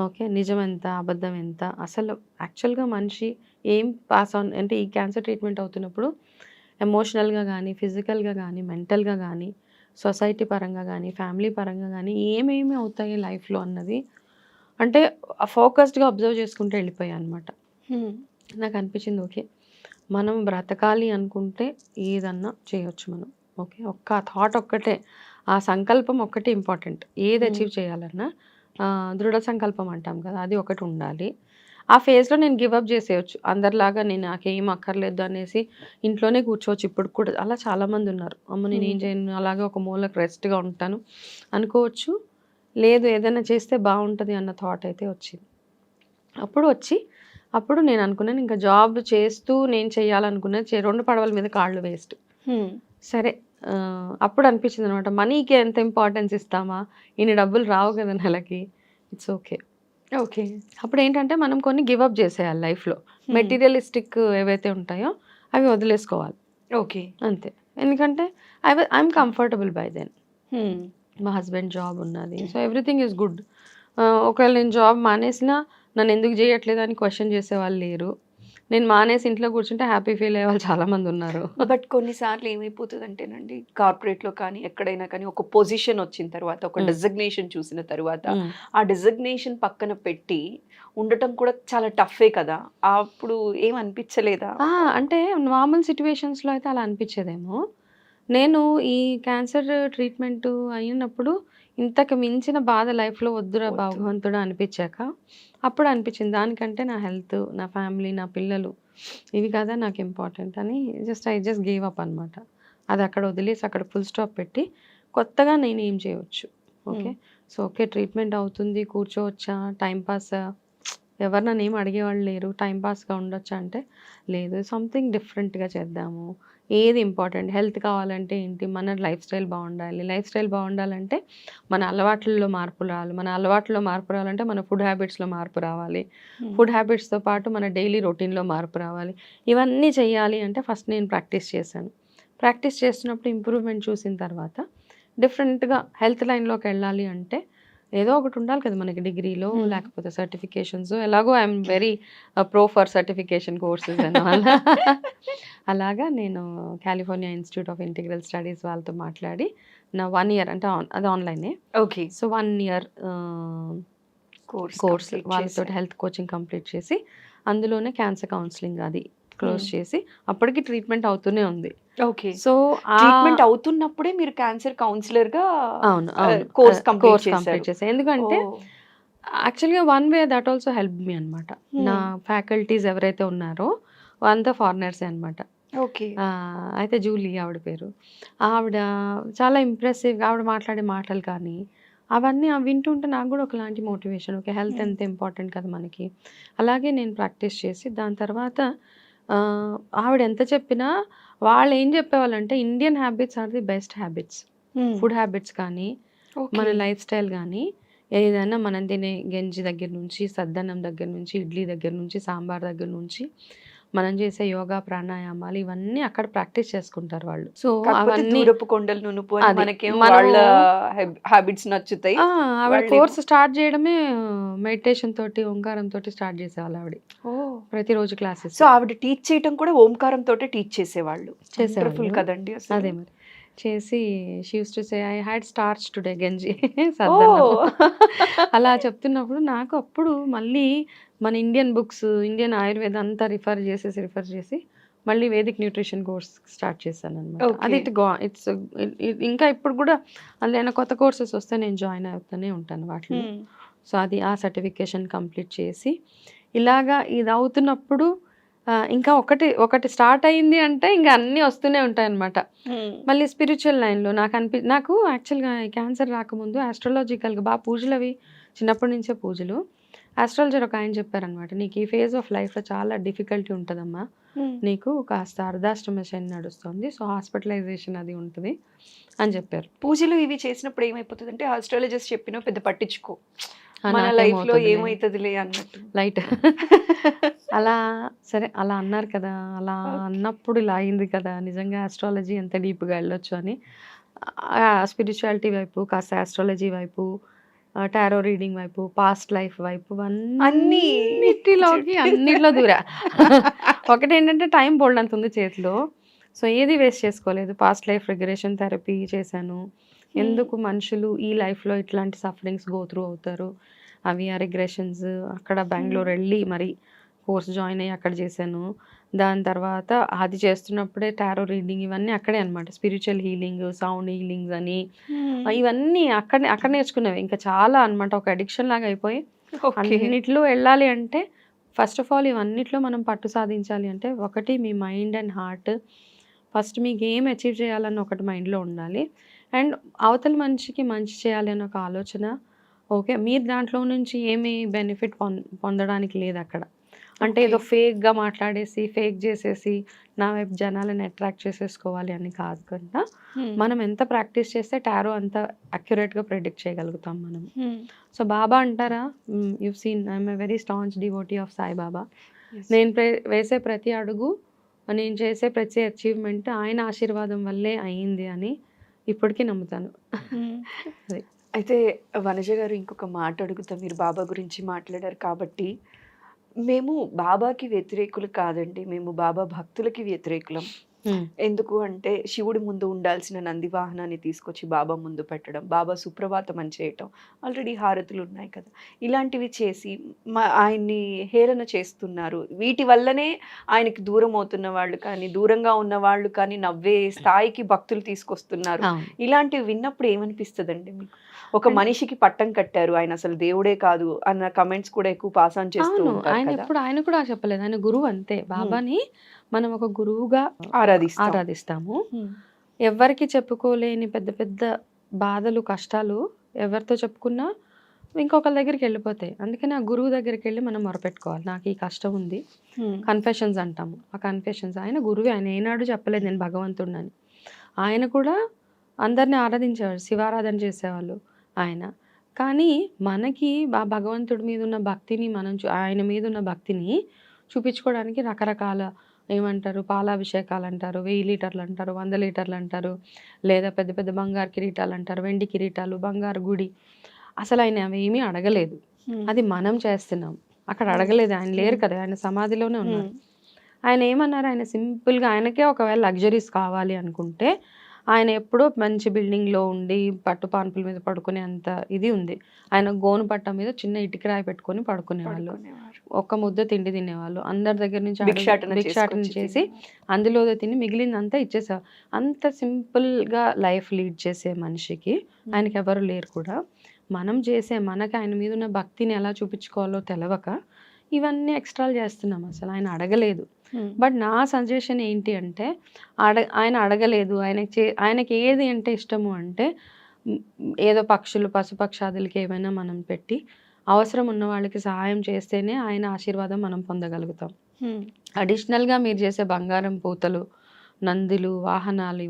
ఓకే నిజం ఎంత, అబద్ధం ఎంత, అసలు యాక్చువల్గా మనిషి ఏం పాస్ ఆన్ అంటే ఈ క్యాన్సర్ ట్రీట్మెంట్ అవుతున్నప్పుడు ఎమోషనల్గా కానీ, ఫిజికల్గా కానీ, మెంటల్గా కానీ, సొసైటీ పరంగా కానీ, ఫ్యామిలీ పరంగా కానీ ఏమేమి అవుతాయి లైఫ్లో అన్నది అంటే ఫోకస్డ్గా అబ్జర్వ్ చేసుకుంటూ వెళ్ళిపోయాను అనమాట. నాకు అనిపించింది ఓకే మనం బ్రతకాలి అనుకుంటే ఏదన్నా చేయొచ్చు మనం. ఓకే ఒక్క థాట్ ఒక్కటే, ఆ సంకల్పం ఒక్కటే ఇంపార్టెంట్. ఏది అచీవ్ చేయాలన్నా దృఢ సంకల్పం అంటాం కదా, అది ఒకటి ఉండాలి. ఆ ఫేజ్లో నేను గివప్ చేసేయచ్చు, అందరిలాగా నేను నాకేం అక్కర్లేదు అనేసి ఇంట్లోనే కూర్చోవచ్చు. ఇప్పుడు కూడా అలా చాలామంది ఉన్నారు, అమ్మ నేను ఏం చేయను అలాగే ఒక మూలకు రెస్ట్గా ఉంటాను అనుకోవచ్చు. లేదు ఏదైనా చేస్తే బాగుంటుంది అన్న థాట్ అయితే వచ్చింది. అప్పుడు నేను అనుకున్నాను ఇంకా జాబ్ చేస్తూ నేను చేయాలనుకున్నది రెండు పడవల మీద కాళ్ళు వేస్ట్. సరే అప్పుడు అనిపించింది అనమాట, మనీకి ఎంత ఇంపార్టెన్స్ ఇస్తామా, ఇన్ని డబ్బులు రావు కదా నెలకి, ఇట్స్ ఓకే. ఓకే. అప్పుడు ఏంటంటే మనం కొన్ని గివప్ చేసేయాలి లైఫ్లో, మెటీరియలిస్టిక్ ఏవైతే ఉంటాయో అవి వదిలేసుకోవాలి. ఓకే. అంతే. ఎందుకంటే ఐఎమ్ కంఫర్టబుల్ బై దెన్. మా హస్బెండ్ జాబ్ ఉన్నది, సో ఎవ్రీథింగ్ ఈజ్ గుడ్. ఒకవేళ నేను జాబ్ మానేసినా నన్ను ఎందుకు చేయట్లేదు అని క్వశ్చన్ చేసేవాళ్ళు లేరు. నేను మానేసి ఇంట్లో కూర్చుంటే హ్యాపీ ఫీల్ అయ్యే వాళ్ళు చాలామంది ఉన్నారు. బట్ కొన్నిసార్లు ఏమైపోతుందంటేనండి, కార్పొరేట్లో కానీ ఎక్కడైనా కానీ ఒక పొజిషన్ వచ్చిన తర్వాత, ఒక డెసిగ్నేషన్ చూసిన తర్వాత ఆ డెసిగ్నేషన్ పక్కన పెట్టి ఉండటం కూడా చాలా టఫే కదా, అప్పుడు ఏమనిపించలేదా? అంటే నార్మల్ సిచ్యువేషన్స్లో అయితే అలా అనిపించేదేమో. నేను ఈ క్యాన్సర్ ట్రీట్మెంట్ అయినప్పుడు ఇంతకు మించిన బాధ లైఫ్లో వద్దురా భగవంతుడు అనిపించాక అప్పుడు అనిపించింది దానికంటే నా హెల్త్, నా ఫ్యామిలీ, నా పిల్లలు ఇవి కదా నాకు ఇంపార్టెంట్ అని ఐ జస్ట్ గేవ్ అప్ అనమాట. అది అక్కడ వదిలేసి అక్కడ ఫుల్ స్టాప్ పెట్టి కొత్తగా నేను ఏం చేయవచ్చు. ఓకే సో ఓకే ట్రీట్మెంట్ అవుతుంది, కూర్చోవచ్చా, టైంపాస్, ఎవరు నన్ను ఏం అడిగేవాళ్ళు లేరు, టైంపాస్గా ఉండొచ్చా అంటే లేదు, సంథింగ్ డిఫరెంట్గా చేద్దాము. ఏది ఇంపార్టెంట్, హెల్త్ కావాలంటే ఏంటి, మన లైఫ్ స్టైల్ బాగుండాలి, లైఫ్ స్టైల్ బాగుండాలంటే మన అలవాట్లలో మార్పు రావాలి, మన అలవాట్లలో మార్పు రావాలంటే మన ఫుడ్ హ్యాబిట్స్లో మార్పు రావాలి, ఫుడ్ హ్యాబిట్స్తో పాటు మన డైలీ రొటీన్లో మార్పు రావాలి. ఇవన్నీ చేయాలి అంటే ఫస్ట్ నేను ప్రాక్టీస్ చేశాను. ప్రాక్టీస్ చేస్తున్నప్పుడు ఇంప్రూవ్మెంట్ చూసిన తర్వాత డిఫరెంట్గా హెల్త్ లైన్లోకి వెళ్ళాలి అంటే ఏదో ఒకటి ఉండాలి కదా మనకి, డిగ్రీలో లేకపోతే సర్టిఫికేషన్స్, ఎలాగో I'm very pro for certification courses and అలాగా నేను California institute of integral studies వాళ్ళతో మాట్లాడి నా 1 ఇయర్ అంటే అది ఆన్లైనే. ఓకే. సో 1 ఇయర్ కోర్స్ వాళ్ళతో హెల్త్ కోచింగ్ కంప్లీట్ చేసి అందులోనే క్యాన్సర్ కౌన్సిలింగ్ అది క్లోజ్ చేసి అప్పటికి ట్రీట్మెంట్ అవుతూనే ఉంది. ఓకే. సో ట్రీట్మెంట్ అవుతున్నప్పుడే మీరు క్యాన్సర్ కౌన్సిలర్ గా అవును కోర్స్ కంప్లీట్ కంప్లీట్ చేశాను. ఎందుకంటే యాక్చువల్గా one way that also help me అనమాట. నా ఫ్యాకల్టీస్ ఎవరైతే ఉన్నారో అంతా ఫారినర్సే అనమాట. ఓకే. అయితే జూలీ ఆవిడ పేరు, ఆవిడ చాలా ఇంప్రెసివ్గా ఆవిడ మాట్లాడే మాటలు కానీ అవన్నీ వింటుంటే నాకు కూడా ఒకలాంటి మోటివేషన్, ఓకే హెల్త్ ఎంత ఇంపార్టెంట్ కదా మనకి. అలాగే నేను ప్రాక్టీస్ చేసి దాని తర్వాత ఆవిడ ఎంత చెప్పినా వాళ్ళు ఏం చెప్పేవాళ్ళంటే Indian habits are the best habits. Food habits కానీ మన లైఫ్ స్టైల్ కానీ ఏదైనా మనం తినే గంజి దగ్గర నుంచి, సద్దన్నం దగ్గర నుంచి, ఇడ్లీ దగ్గర నుంచి, సాంబార్ దగ్గర నుంచి, మనం చేసే యోగా, ప్రాణాయామాలు ఇవన్నీ అక్కడ ప్రాక్టీస్ చేసుకుంటారు వాళ్ళు. సో, కాకపోతే అవన్నీ దూరపు కొండలు నునుపు అని అది. మనకేం మనము వాళ్ళ హ్యాబిట్స్ నచ్చుతాయి. ఆవిడ వాళ్ళేమో కోర్స్ స్టార్ట్ చేయడమే మెడిటేషన్ తోటి, ఓంకారం తోటి స్టార్ట్ చేసేవాళ్ళు ఆవిడ. ఓహ్! ప్రతిరోజు క్లాసెస్ సో ఆవిడ టీచ్ చేయటం కూడా ఓంకారం తోటే టీచ్ చేసేవాళ్ళు. వండర్ఫుల్ చేసేవాళ్ళు. కదండి అసలు. అదే మరి. చేసి she used to say I had starch today గంజి సద్దన్నం. ఓహ్! అలా చెప్తున్నప్పుడు నాకు అప్పుడు మళ్ళీ మన ఇండియన్ బుక్స్, ఇండియన్ ఆయుర్వేద అంతా రిఫర్ చేసి మళ్ళీ వేదిక్ న్యూట్రిషన్ కోర్స్ స్టార్ట్ చేశాననమాట. అది ఓకే. ఇట్స్ ఇంకా ఇప్పుడు కూడా అందులో కొత్త కోర్సెస్ వస్తే నేను జాయిన్ అవుతూనే ఉంటాను వాటిలో. హ్మ్. సో అది ఆ సర్టిఫికేషన్ కంప్లీట్ చేసి ఇలాగా ఇది అవుతున్నప్పుడు ఇంకా ఒకటి స్టార్ట్ అయింది అంటే ఇంకా అన్నీ వస్తూనే ఉంటాయన్నమాట. హ్మ్. మళ్ళీ స్పిరిచువల్ లైన్‌లో నాకు యాక్చువల్‌గా క్యాన్సర్ రాకముందు ఆస్ట్రాలజికల్‌గా పూజలు అవి చిన్నప్పటి నుంచే పూజలు. ఆస్ట్రాలజర్ ఒక ఆయన చెప్పారనమాట. "నీకు ఈ ఫేజ్ ఆఫ్ లైఫ్‌లో చాలా డిఫికల్టీ ఉంటదమ్మా. హ్మ్. నీకు కాస్త అర్ధాష్టమ శని నడుస్తుంది. సో, హాస్పిటలైజేషన్ అది ఉంటది" అని చెప్పారు. పూజలు ఇవి చేసినప్పుడు ఏమైపోతదంటే ఆస్ట్రాలజిస్ట్ చెప్పినా పెద్ద పట్టించుకో. మన నాకేమవుతదిలే లైఫ్‌లో ఏమైతదిలే అన్నట్టు. లైట్. అలా సరే అలా అన్నారు కదా! అలా ఓకే. అన్నప్పుడు ఇలా అయింది కదా! నిజంగా ఆస్ట్రాలజీ ఎంత డీప్‌గా ఎళ్ళొచ్చు అని స్పిరిచువాలిటీ వైపు, కాస్త ఆస్ట్రాలజీ వైపు, టారో రీడింగ్ వైపు, పాస్ట్ లైఫ్ వైపు అన్నీ అన్నిట్లో దూరా. ఒకటేంటంటే టైం బోలెడంత ఉంది చేతిలో. సో, ఏది వేస్ట్ చేసుకోలేదు. పాస్ట్ లైఫ్ రిగ్రెషన్ థెరపీ చేశాను. హ్మ్. ఎందుకు మనుషులు ఈ లైఫ్‌లో ఇట్లాంటి సఫరింగ్స్ గో త్రూ అవుతారు. అవి ఆ రిగ్రెషన్స్ అక్కడ హ్మ్. బెంగుళూరు ఎళ్ళి మరి కోర్స్ జాయిన్ అయ్యి అక్కడ చేశాను. దాని తర్వాత అది చేస్తున్నప్పుడే టారో రీడింగ్ ఇవన్నీ అక్కడే అనమాట. స్పిరిచువల్ హీలింగ్, సౌండ్ హీలింగ్స్ అని హ్మ్. ఇవన్నీ అక్కడ నేర్చుకునేవి. ఇంకా చాలా అనమాట. ఒక అడిక్షన్ లాగా అయిపోయి ఓకే. అన్నిట్లో వెళ్ళాలి అంటే ఫస్ట్ ఆఫ్ ఆల్ ఇవన్నిట్లో మనం పట్టు సాధించాలి అంటే ఒకటి మీ మైండ్ అండ్ హార్ట్. ఫస్ట్ మీకు ఏం అచీవ్ చేయాలని ఒకటి మైండ్‌లో ఉండాలి. అండ్ అవతల మనిషికి మంచి చేయాలి అనే ఒక ఆలోచన. ఓకే. మీరు దాంట్లో నుంచి ఏమి బెనిఫిట్ పొందడానికి లేదక్కడ. అంటే ఓకే. ఏదో ఫేక్‌గా మాట్లాడేసి, ఫేక్ చేసేసి, నా వైపు జనాలని అట్రాక్ట్ చేసేసుకోవాలి అని కాకుండా, హ్మ్. మనం ఎంత ప్రాక్టీస్ చేస్తే టారో అంత అక్యురేట్‌గా ప్రెడిక్ట్ చేయగలుగుతాం మనం. హ్మ్. సో, బాబా అంటారా you've seen I am a very staunch devotee of Saibaba. Yes. నేను వేసే ప్రతి అడుగు, నేను చేసే ప్రతి అచీవ్‌మెంట్ ఆయన ఆశీర్వాదం వల్లే అయింది అని ఇప్పటికీ నమ్ముతాను. హ్మ్. అది. అయితే వనజ గారు ఇంకొక మాట అడుగుతా. మీరు బాబా గురించి మాట్లాడారు కాబట్టి, మేము బాబాకి వ్యతిరేకులు కాదండి. మేము బాబా భక్తులకి వ్యతిరేకులం. హ్మ్. ఎందుకు అంటే శివుడి ముందు ఉండాల్సిన నంది వాహనాన్ని తీసుకొచ్చి బాబా ముందు పెట్టడం, బాబా సుప్రభాతం అని చేయటం, ఆల్రెడీ హారతులు ఉన్నాయి కదా! ఇలాంటివి చేసి ఆయన్ని హేళన చేస్తున్నారు. వీటి వల్లనే ఆయనకి దూరం అవుతున్న వాళ్ళు కానీ, దూరంగా ఉన్న వాళ్ళు కానీ నవ్వే స్థాయికి భక్తులు తీసుకొస్తున్నారు. అవును. ఇలాంటివి విన్నప్పుడు ఏమనిపిస్తదండి మీకు? ఒక అన్ మనిషికి పట్టం కట్టారు. ఆయన అసలు దేవుడే కాదు అన్న కామెంట్స్ కూడా ఎక్కువ పాస్ ఆన్ చేస్తూ అవును. ఉంటారు కదా! ఆయన కూడా చెప్పలేదు. ఆయన గురువు అంతే. హ్మ్. బాబాని మనం ఒక గురువుగా ఆరాధిస్తాం. ఆరాధిస్తాము. హ్మ్. ఎవ్వరికీ చెప్పుకోలేని పెద్ద పెద్ద బాధలు, కష్టాలు ఎవరితో చెప్పుకున్నా ఇంకొకళ్ళ దగ్గరికెళ్ళిపోతాయి. అందుకని ఆ గురువు దగ్గరికెళ్ళి మనం మొరపెట్టుకోవాలి. నాకు ఈ కష్టం ఉంది. హ్మ్. కన్ఫెషన్స్ అంటాము. ఆ కన్ఫెషన్స్ ఆయన గురువే. ఆయన ఏనాడు చెప్పలేదు నేను భగవంతుడినని. ఆయన కూడా అందరిని ఆరాధించేవారు. శివారాధన చేసేవాళ్ళు ఆయన. కానీ మనకి ఆ భగవంతుడి మీదున్న భక్తిని మనం ఆయన మీదున్న భక్తిని చూపించుకోవడానికి రకరకాల ఏమంటారు పాలాభిషేకాలంటారు, 1000 లీటర్లంటారు, 100 లీటర్లంటారు, లేదా పెద్ద పెద్ద బంగారు కిరీటాలంటారు, వెండి కిరీటాలు, బంగారు గుడి. అసలాయన అవేమీ అడగలేదు. హ్మ్. అది మనం చేస్తున్నాం. అక్కడ హ్మ్. అడగలేదు. ఆయన లేరు హ్మ్. కదా! ఆయన సమాధిలోనే ఉన్నారు. హ్మ్. ఆయన ఏమన్నారు? ఆయన సింపుల్‌గా ఆయనకే ఒకవేళ లగ్జరీస్ కావాలి అనుకుంటే, ఆయన ఎప్పుడో మంచి బిల్డింగ్‌లో ఉండి, పట్టు పాన్పుల మీద పడుకునే అంత ఇది ఉంది. ఆయన గోను పట్ట మీద చిన్న ఇటుకరాయి పెట్టుకొని పడుకునేవాళ్ళు. పడుకునేవారు. ఒక్క ముద్ద తిండి తినేవాళ్ళు. అందరి దగ్గర నుంచి భిక్షాటన భిక్షాటన చేసుకొచ్చి చేసి, తినేవారు. అందులోదే తిని మిగిలిందంతా ఇచ్చేసేవారు. అంత సింపుల్‌గా లైఫ్ లీడ్ చేసే మనిషికి హ్మ్. ఆయనకెవరు లేరు కూడా. మనం చేసే మనకి ఆయన మీదున్న భక్తిని ఎలా చూపించుకోవాలో తెలవక, ఇవన్నీ ఎక్స్‌ట్రాలు చేస్తున్నాం అసలు. ఆయన అడగలేదు. హ్మ్. బట్ నా సజెషన్ ఏంటి అంటే, ఆయన అడగలేదు. ఆయనకి ఏది అంటే ఇష్టము అంటే, హ్మ్, ఏదో పక్షులు, పశుపక్షాదులకి ఏమైనా మనం పెట్టి, అవసరం ఉన్న వాళ్ళకి సహాయం చేస్తేనే ఆయన ఆశీర్వాదం మనం పొందగలుగుతాం. హ్మ్. అడిషనల్‌గా మీరు చేసే బంగారం పూతలు, నందులు, వాహనాలు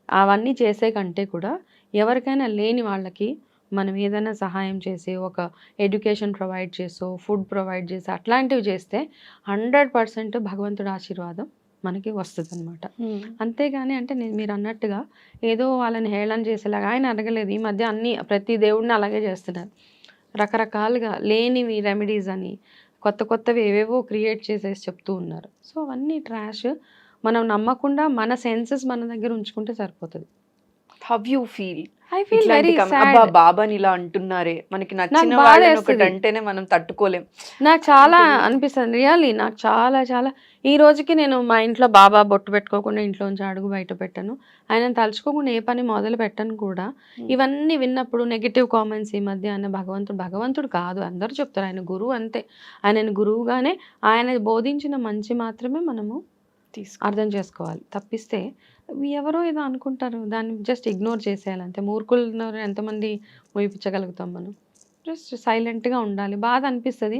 అవన్నీ చేసే కంటే కూడా ఎవరికైనా లేని వాళ్ళకి మనం ఏదైనా సహాయం చేసి ఒక ఎడ్యుకేషన్ ప్రొవైడ్ చేసో ఫుడ్ ప్రొవైడ్ చేసి అట్లాంటివి చేస్తే 100% భగవంతుడి ఆశీర్వాదం మనకి వస్తుంది అనమాట. అంతేగాని అంటే మీరు అన్నట్టుగా ఏదో వాళ్ళని హేళన చేసేలాగా ఆయన అడగలేదు. ఈ మధ్య ప్రతి దేవుడిని అలాగే చేస్తున్నారు. రకరకాలుగా లేనివి రెమెడీస్ అని కొత్త కొత్తవి ఏవేవో క్రియేట్ చేసేసి చెప్తూ ఉన్నారు. సో అవన్నీ ట్రాష్. మనం నమ్మకుండా మన సెన్సెస్ మన దగ్గర ఉంచుకుంటే సరిపోతుంది. How you feel? I feel very అబ్బా సాడ్. బాబాని ఇలా అంటున్నారే, మనకి నచ్చిన బాధ వాళ్ళని వేస్తది. ఒకటి అంటేనే మనం తట్టుకోలేం. నాకు చాలా అనిపిస్తుంది రియల్లీ. నాకు చాలా చాలా ఈ రోజుకి నేను మా ఇంట్లో బాబా బొట్టు పెట్టుకోకుండా ఇంట్లోంచి అడుగు బయట పెట్టను. ఆయన తలుచుకోకుండా ఏ పని మొదలు పెట్టను కూడా. ఇవన్నీ విన్నప్పుడు నెగిటివ్ కామెంట్స్ ఈ మధ్య ఆయన భగవంతుడు కాదు అందరూ చెప్తారు, ఆయన గురువు అంతే. ఆయనను గురువుగానే ఆయన బోధించిన మంచి మాత్రమే మనము అర్థం చేసుకోవాలి. తప్పిస్తే ఎవరో ఏదో అనుకుంటారు, దాన్ని జస్ట్ ఇగ్నోర్ చేసేయాలి అంతే. మూర్ఖులు ఎంతమంది మోయిపించగలుగుతాం మనం? జస్ట్ సైలెంట్గా ఉండాలి. బాధ అనిపిస్తుంది,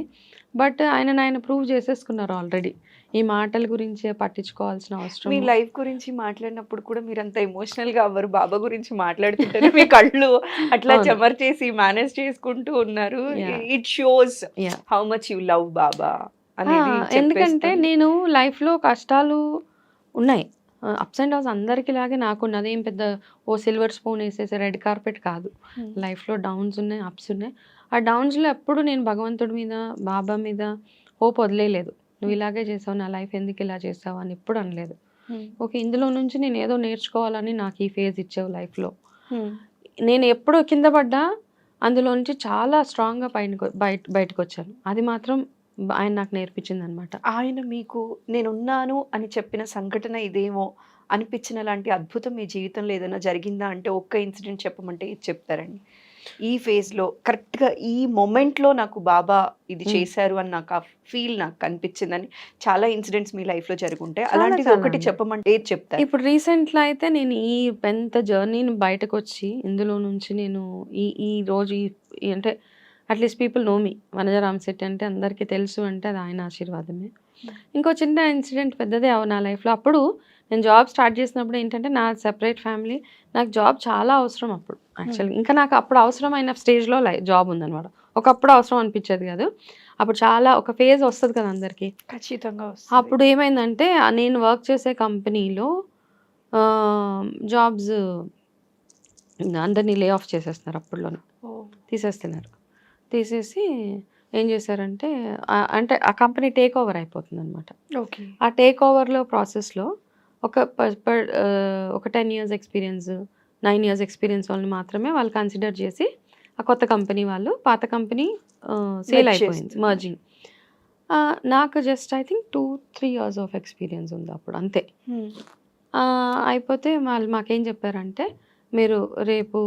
బట్ ఆయన ప్రూవ్ చేసేసుకున్నారు ఆల్రెడీ. ఈ మాటల గురించి పట్టించుకోవాల్సిన అవసరం. మీ లైఫ్ గురించి మాట్లాడినప్పుడు కూడా మీరు అంత ఎమోషనల్ గా అవ్వరు. బాబా గురించి మాట్లాడుతుంటారు, మీ కళ్ళు అట్లా చెమర్ చేసి మేనేజ్ చేసుకుంటూ ఉన్నారు. It shows how much you love Baba అనేది. ఎందుకంటే నేను లైఫ్లో కష్టాలు ఉన్నాయి, అప్స్ అండ్ డౌన్స్ అందరికి లాగే నాకున్న. అదేం పెద్ద ఓ సిల్వర్ స్పూన్ వేసేసి రెడ్ కార్పెట్ కాదు. లైఫ్లో డౌన్స్ ఉన్నాయి, అప్స్ ఉన్నాయి. ఆ డౌన్స్లో ఎప్పుడు నేను భగవంతుడి మీద బాబా మీద హోప్ వదిలేదు. నువ్వు ఇలాగే చేసావు, నా లైఫ్ ఎందుకు ఇలా చేసావు అని ఎప్పుడు అనలేదు. ఓకే, ఇందులో నుంచి నేను ఏదో నేర్చుకోవాలని నాకు ఈ ఫేజ్ ఇచ్చావు లైఫ్లో. నేను ఎప్పుడు కింద పడ్డా అందులో నుంచి చాలా స్ట్రాంగ్గా బయటకు వచ్చాను. అది మాత్రం ఆయన నాకు నేర్పించింది అనమాట. ఆయన మీకు నేనున్నాను అని చెప్పిన సంఘటన ఇదేమో అనిపించిన లాంటి అద్భుతం మీ జీవితంలో ఏదైనా జరిగిందా అంటే ఒక్క ఇన్సిడెంట్ చెప్పమంటే ఇది చెప్తారండి? ఈ ఫేజ్లో కరెక్ట్గా ఈ మొమెంట్లో నాకు బాబా ఇది చేశారు అని నాకు ఆ ఫీల్ నాకు కనిపించిందని. చాలా ఇన్సిడెంట్స్ మీ లైఫ్లో జరుగుంటాయి, అలాంటిది ఒకటి చెప్పమంటే ఏది చెప్తారు? ఇప్పుడు రీసెంట్లో అయితే నేను ఈ పెద్ద జర్నీని బయటకు వచ్చి ఇందులో నుంచి నేను ఈ రోజు అంటే అట్లీస్ట్ పీపుల్ నో మీ. వనజ రామశెట్టి అంటే అందరికీ తెలుసు అంటే అది ఆయన ఆశీర్వాదమే. ఇంకో చిన్న ఇన్సిడెంట్ పెద్దదే నా లైఫ్లో. అప్పుడు నేను జాబ్ స్టార్ట్ చేసినప్పుడు ఏంటంటే నా సెపరేట్ ఫ్యామిలీ, నాకు జాబ్ చాలా అవసరం అప్పుడు. యాక్చువల్లీ ఇంకా నాకు అప్పుడు అవసరమైన స్టేజ్లో జాబ్ ఉందన్నమాట. ఒకప్పుడు అవసరం అనిపించేది కాదు. అప్పుడు చాలా ఒక ఫేజ్ వస్తుంది కదా అందరికీ. ఖచ్చితంగా. అప్పుడు ఏమైందంటే నేను వర్క్ చేసే కంపెనీలో జాబ్స్ అందరినీ లే ఆఫ్ చేసేస్తున్నారు. అప్పుడులోనే తీసేస్తున్నారు. తీసేసి ఏం చేశారంటే అంటే ఆ కంపెనీ టేక్ ఓవర్ అయిపోతుంది అనమాట. ఓకే. ఆ టేక్ ఓవర్లో ప్రాసెస్లో ఒక 10 years ఎక్స్పీరియన్స్, 9 years ఎక్స్పీరియన్స్ వాళ్ళని మాత్రమే వాళ్ళు కన్సిడర్ చేసి ఆ కొత్త కంపెనీ వాళ్ళు పాత కంపెనీ సేల్ అయిపోయింది, మర్జింగ్. నాకు just I think 2-3 years of experience ఉంది అప్పుడు అంతే. అయిపోతే వాళ్ళు మాకేం చెప్పారంటే మీరు రేపు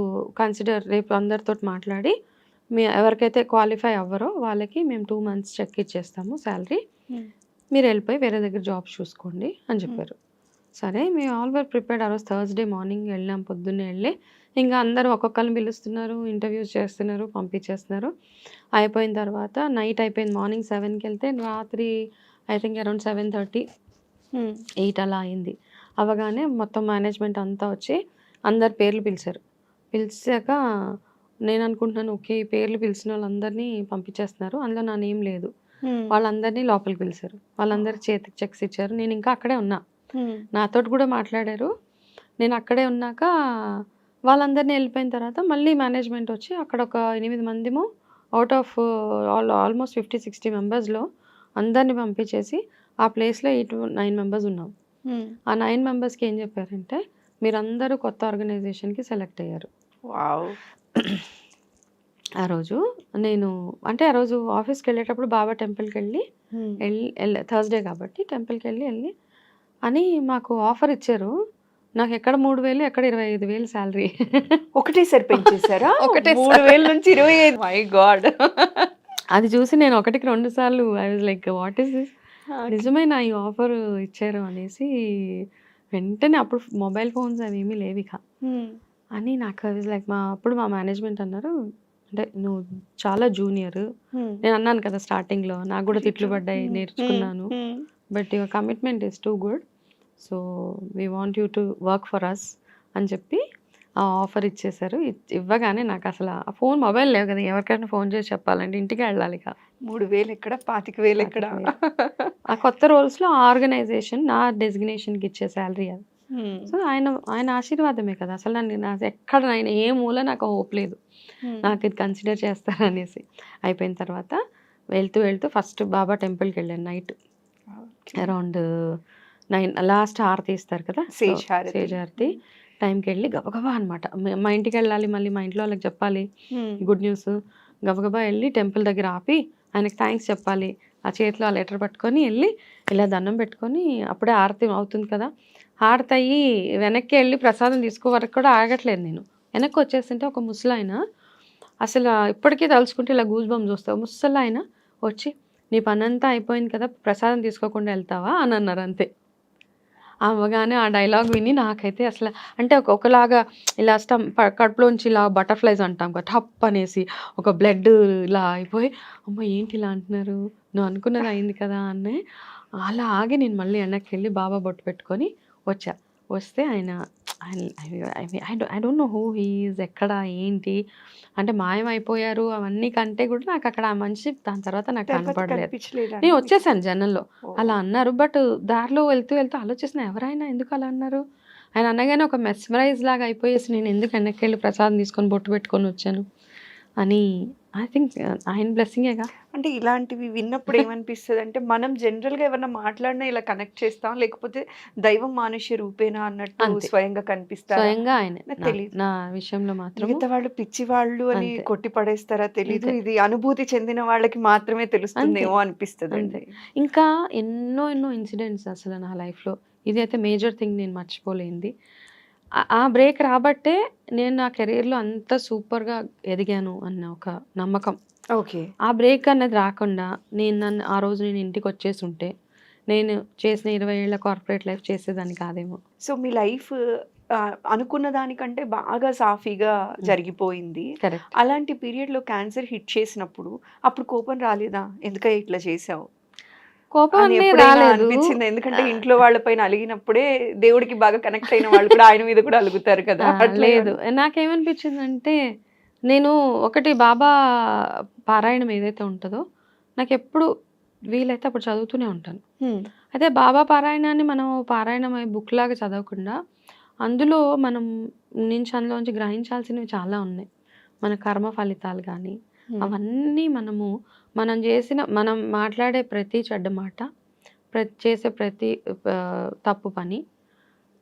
అందరితో మాట్లాడి ఎవరికైతే క్వాలిఫై అవ్వరో వాళ్ళకి మేము 2 months చెక్ ఇచ్చేస్తాము శాలరీ, మీరు వెళ్ళిపోయి వేరే దగ్గర జాబ్స్ చూసుకోండి అని చెప్పారు. సరే మేము ఆల్ వర్ ప్రిపేర్డ్. ఆ రోజు థర్స్డే మార్నింగ్ వెళ్ళాం, పొద్దున్నే వెళ్ళి ఇంకా అందరూ ఒక్కొక్కరిని పిలుస్తున్నారు, ఇంటర్వ్యూస్ చేస్తున్నారు, పంపించేస్తున్నారు. అయిపోయిన తర్వాత నైట్ అయిపోయింది. మార్నింగ్ 7కి వెళ్తే రాత్రి ఐ థింక్ అరౌండ్ 7:30, 8 అలా అయింది. అవగానే మొత్తం మేనేజ్మెంట్ అంతా వచ్చి అందరి పేర్లు పిలిచారు. పిలిచాక నేను అనుకుంటున్నాను ఓకే పేర్లు పిలిచిన వాళ్ళందరినీ పంపించేస్తున్నారు, అందులో నా నేమ్ లేదు. వాళ్ళందరినీ లోపలికి పిలిచారు, వాళ్ళందరి చేతికి చెక్స్ ఇచ్చారు. నేను ఇంకా అక్కడే ఉన్నా, నాతో కూడా మాట్లాడారు. నేను అక్కడే ఉన్నాక వాళ్ళందరినీ వెళ్ళిపోయిన తర్వాత మళ్ళీ మేనేజ్మెంట్ వచ్చి అక్కడ ఒక 8 మందిమో అవుట్ ఆఫ్ ఆల్మోస్ట్ 50-60 మెంబర్స్లో అందరినీ పంపించేసి ఆ ప్లేస్లో 8-9 మెంబర్స్ ఉన్నాం. ఆ 9 మెంబర్స్కి ఏం చెప్పారంటే మీరందరూ కొత్త ఆర్గనైజేషన్కి సెలెక్ట్ అయ్యారు. వావ్. ఆ రోజు నేను అంటే ఆ రోజు ఆఫీస్కి వెళ్ళేటప్పుడు బాబా టెంపుల్కి వెళ్ళి థర్స్డే కాబట్టి టెంపుల్కి వెళ్ళి అని మాకు ఆఫర్ ఇచ్చారు. నాకు ఎక్కడ 3,000 ఎక్కడ 25,000 శాలరీ. ఒకటేసారి పెంచేశారా? ఒకటే 3,000 నుంచి 25. My God. అది చూసి నేను 1-2 సార్లు I was like what is this, నిజమైన ఈ ఆఫర్ ఇచ్చారు అనేసి వెంటనే అప్పుడు మొబైల్ ఫోన్స్ అవి ఏమీ లేవు ఇక అని నాకు ఐ వాజ్ లైక్ అప్పుడు మా మేనేజ్మెంట్ అన్నారు అంటే నువ్వు చాలా జూనియర్. నేను అన్నాను కదా స్టార్టింగ్లో నాకు కూడా తిట్లు పడ్డాయి, నేర్చుకున్నాను, but your commitment is too good, so we want you to work for us అని చెప్పి ఆ ఆఫర్ ఇచ్చేసారు. ఇవ్వగానే నాకు అసలు ఆ ఫోన్ మొబైల్ లేవు కదా! ఎవరికైనా ఫోన్ చేసి చెప్పాలంటే ఇంటికే వెళ్ళాలి ఇక. 3,000 ఎక్కడ 25,000 ఎక్కడ 25,000. ఆ కొత్త రోల్స్‌లో ఆర్గనైజేషన్ నా డెసిగ్నేషన్‌కి ఇచ్చే సాలరీ అది. సో, ఆయన ఆశీర్వాదమే కదా! అసలు ఎక్కడ ఆయన ఏ మూల నాకు హోప్ లేదు. నాకు ఇది కన్సిడర్ చేస్తారనేసి. అయిపోయిన తర్వాత వెళ్తూ ఫస్ట్ బాబా టెంపుల్‌కెళ్ళాను నైట్. అరౌండ్ 9 లాస్ట్ హారతి ఇస్తారు కదా! సేజ్ హారతి. సేజ్ హారతి టైంకెళ్ళి గబగబా అనమాట. మా ఇంటికెళ్ళాలి, మళ్ళీ మా ఇంట్లో వాళ్ళకి చెప్పాలి గుడ్ న్యూస్. గబగబా వెళ్ళి టెంపుల్ దగ్గర ఆపి ఆయనకి థ్యాంక్స్ చెప్పాలి. ఆ చేతిలో ఆ లెటర్ పట్టుకొని వెళ్ళి ఇలా దండం పెట్టుకొని అప్పుడే హారతి అవుతుంది కదా! హారతి అయ్యి వెనక్కి వెళ్ళి ప్రసాదం తీసుకో వరకు కూడా ఆగట్లేదు నేను. వెనక్కి వచ్చేస్తుంటే ఒక ముసలాయన అసలు ఇప్పటికీ తలుచుకుంటే ఇలా గూస్ బంప్స్ వస్తాయి. ముసలాయన వచ్చి నీ పనంతా అయిపోయింది కదా! ప్రసాదం తీసుకోకుండా వెళ్తావా అని అన్నారు అంతే. అవ్వగానే ఆ డైలాగ్ విని నాకైతే అసలు అంటే ఒకలాగా ఇలా కడుపులోంచి ఇలా బటర్‌ఫ్లైస్ అంటాం కదా! టప్ అనేసి ఒక బ్లడ్ ఇలా అయిపోయి, అమ్మో! ఏంటి ఇలా అంటున్నారు? నువ్వు అనుకున్నది అయింది కదా! అని అలా ఆగి నేను మళ్ళీ వెనక్కెళ్ళి బాబా బొట్టు పెట్టుకొని వచ్చా. వస్తే ఆయన I don't know who he is, ఎక్కడ ఏంటి అంటే మాయమైపోయారు అవన్నీ కంటే కూడా నాకు అక్కడ ఆ మనిషి దాని తర్వాత నాకు తర్వాత కనపడలేదు. కనిపించలేదా నేను అండి? వచ్చేసాను జనంలో. అలా ఓహ్! అన్నారు. బట్ దారిలో వెళ్తూ ఆలోచిస్తున్నా ఎవరైనా ఎందుకు అలా అన్నారు? ఆయన అనగానే ఒక మెస్మరైజ్ లాగా అయిపోయేసి నేను ఎందుకు వెనక్కెళ్ళి ప్రసాదం తీసుకొని బొట్టు పెట్టుకొని వచ్చాను అని ఐ థింక్ ఆయన బ్లెస్సింగేగా. అంటే ఇలాంటివి విన్నప్పుడు ఏమనిపిస్తదంటే, మనం జనరల్‌గా ఎవరైనా మాట్లాడినా ఇలా కనెక్ట్ చేస్తాం. లేకపోతే దైవం మానుష్య రూపేణా అన్నట్టు అంతే. స్వయంగా కనిపిస్తారా? స్వయంగా ఆయనే. నాకు నా తెలీదు. నా విషయంలో మాత్రము మిగతా వాళ్ళు పిచ్చివాళ్ళు అని అంతే. కొట్టి పడేస్తారా తెలీదు. అంతే. ఇది అనుభూతి చెందిన వాళ్ళకి మాత్రమే అంతే. తెలుస్తుందేమో అంతే. అనిపిస్తదండి. ఇంకా ఎన్నో ఇన్సిడెంట్స్ అసలు నా లైఫ్‌లో. ఇదైతే మేజర్ థింగ్ నేను మర్చిపోలేనిది. ఆ బ్రేక్ రాబట్టే నేను నా కెరియర్‌లో అంత సూపర్‌గా ఎదిగాను అన్న ఒక నమ్మకం. ఓకే. ఆ బ్రేక్ అన్నది రాకుండా ఆ రోజు నేను ఇంటికొచ్చేసుంటే, నేను చేసిన 20 ఏళ్ల కార్పొరేట్ లైఫ్ చేసేదాన్ని కాదేమో. సో, మీ లైఫ్ అనుకున్న దానికంటే బాగా సాఫీగా జరిగిపోయింది. కరెక్ట్. అలాంటి పీరియడ్‌లో క్యాన్సర్ హిట్ చేసినప్పుడు అప్పుడు కోపం రాలేదా? ఎందుకయ్య ఇట్లా చేశావు? కోపం అని అనేది ఎప్పుడైనా రాలేదు. అనిపించిందా? ఎందుకంటే ఇంట్లో వాళ్ళ పైన అలిగినప్పుడే దేవుడికి బాగా కనెక్ట్ అయిన వాళ్ళు కూడా ఆయన మీద కూడా అలుగుతారు కదా! అట్లా లేదు. నాకేమనిపించిందంటే, నేను ఒకటి బాబా పారాయణం ఏదైతే ఉంటదో, నాకెప్పుడు వీలైతే అప్పుడు చదువుతూనే ఉంటాను. హ్మ్. అయితే బాబా పారాయణాన్ని మనం పారాయణం బుక్‌లాగా చదవకుండా, అందులో అందులోంచి గ్రహించాల్సినవి చాలా ఉన్నాయి. మన కర్మ ఫలితాలు గానీ, హ్మ్. అవన్నీ మనం మాట్లాడే ప్రతి చెడ్డ మాట, చేసే ప్రతి తప్పు పని,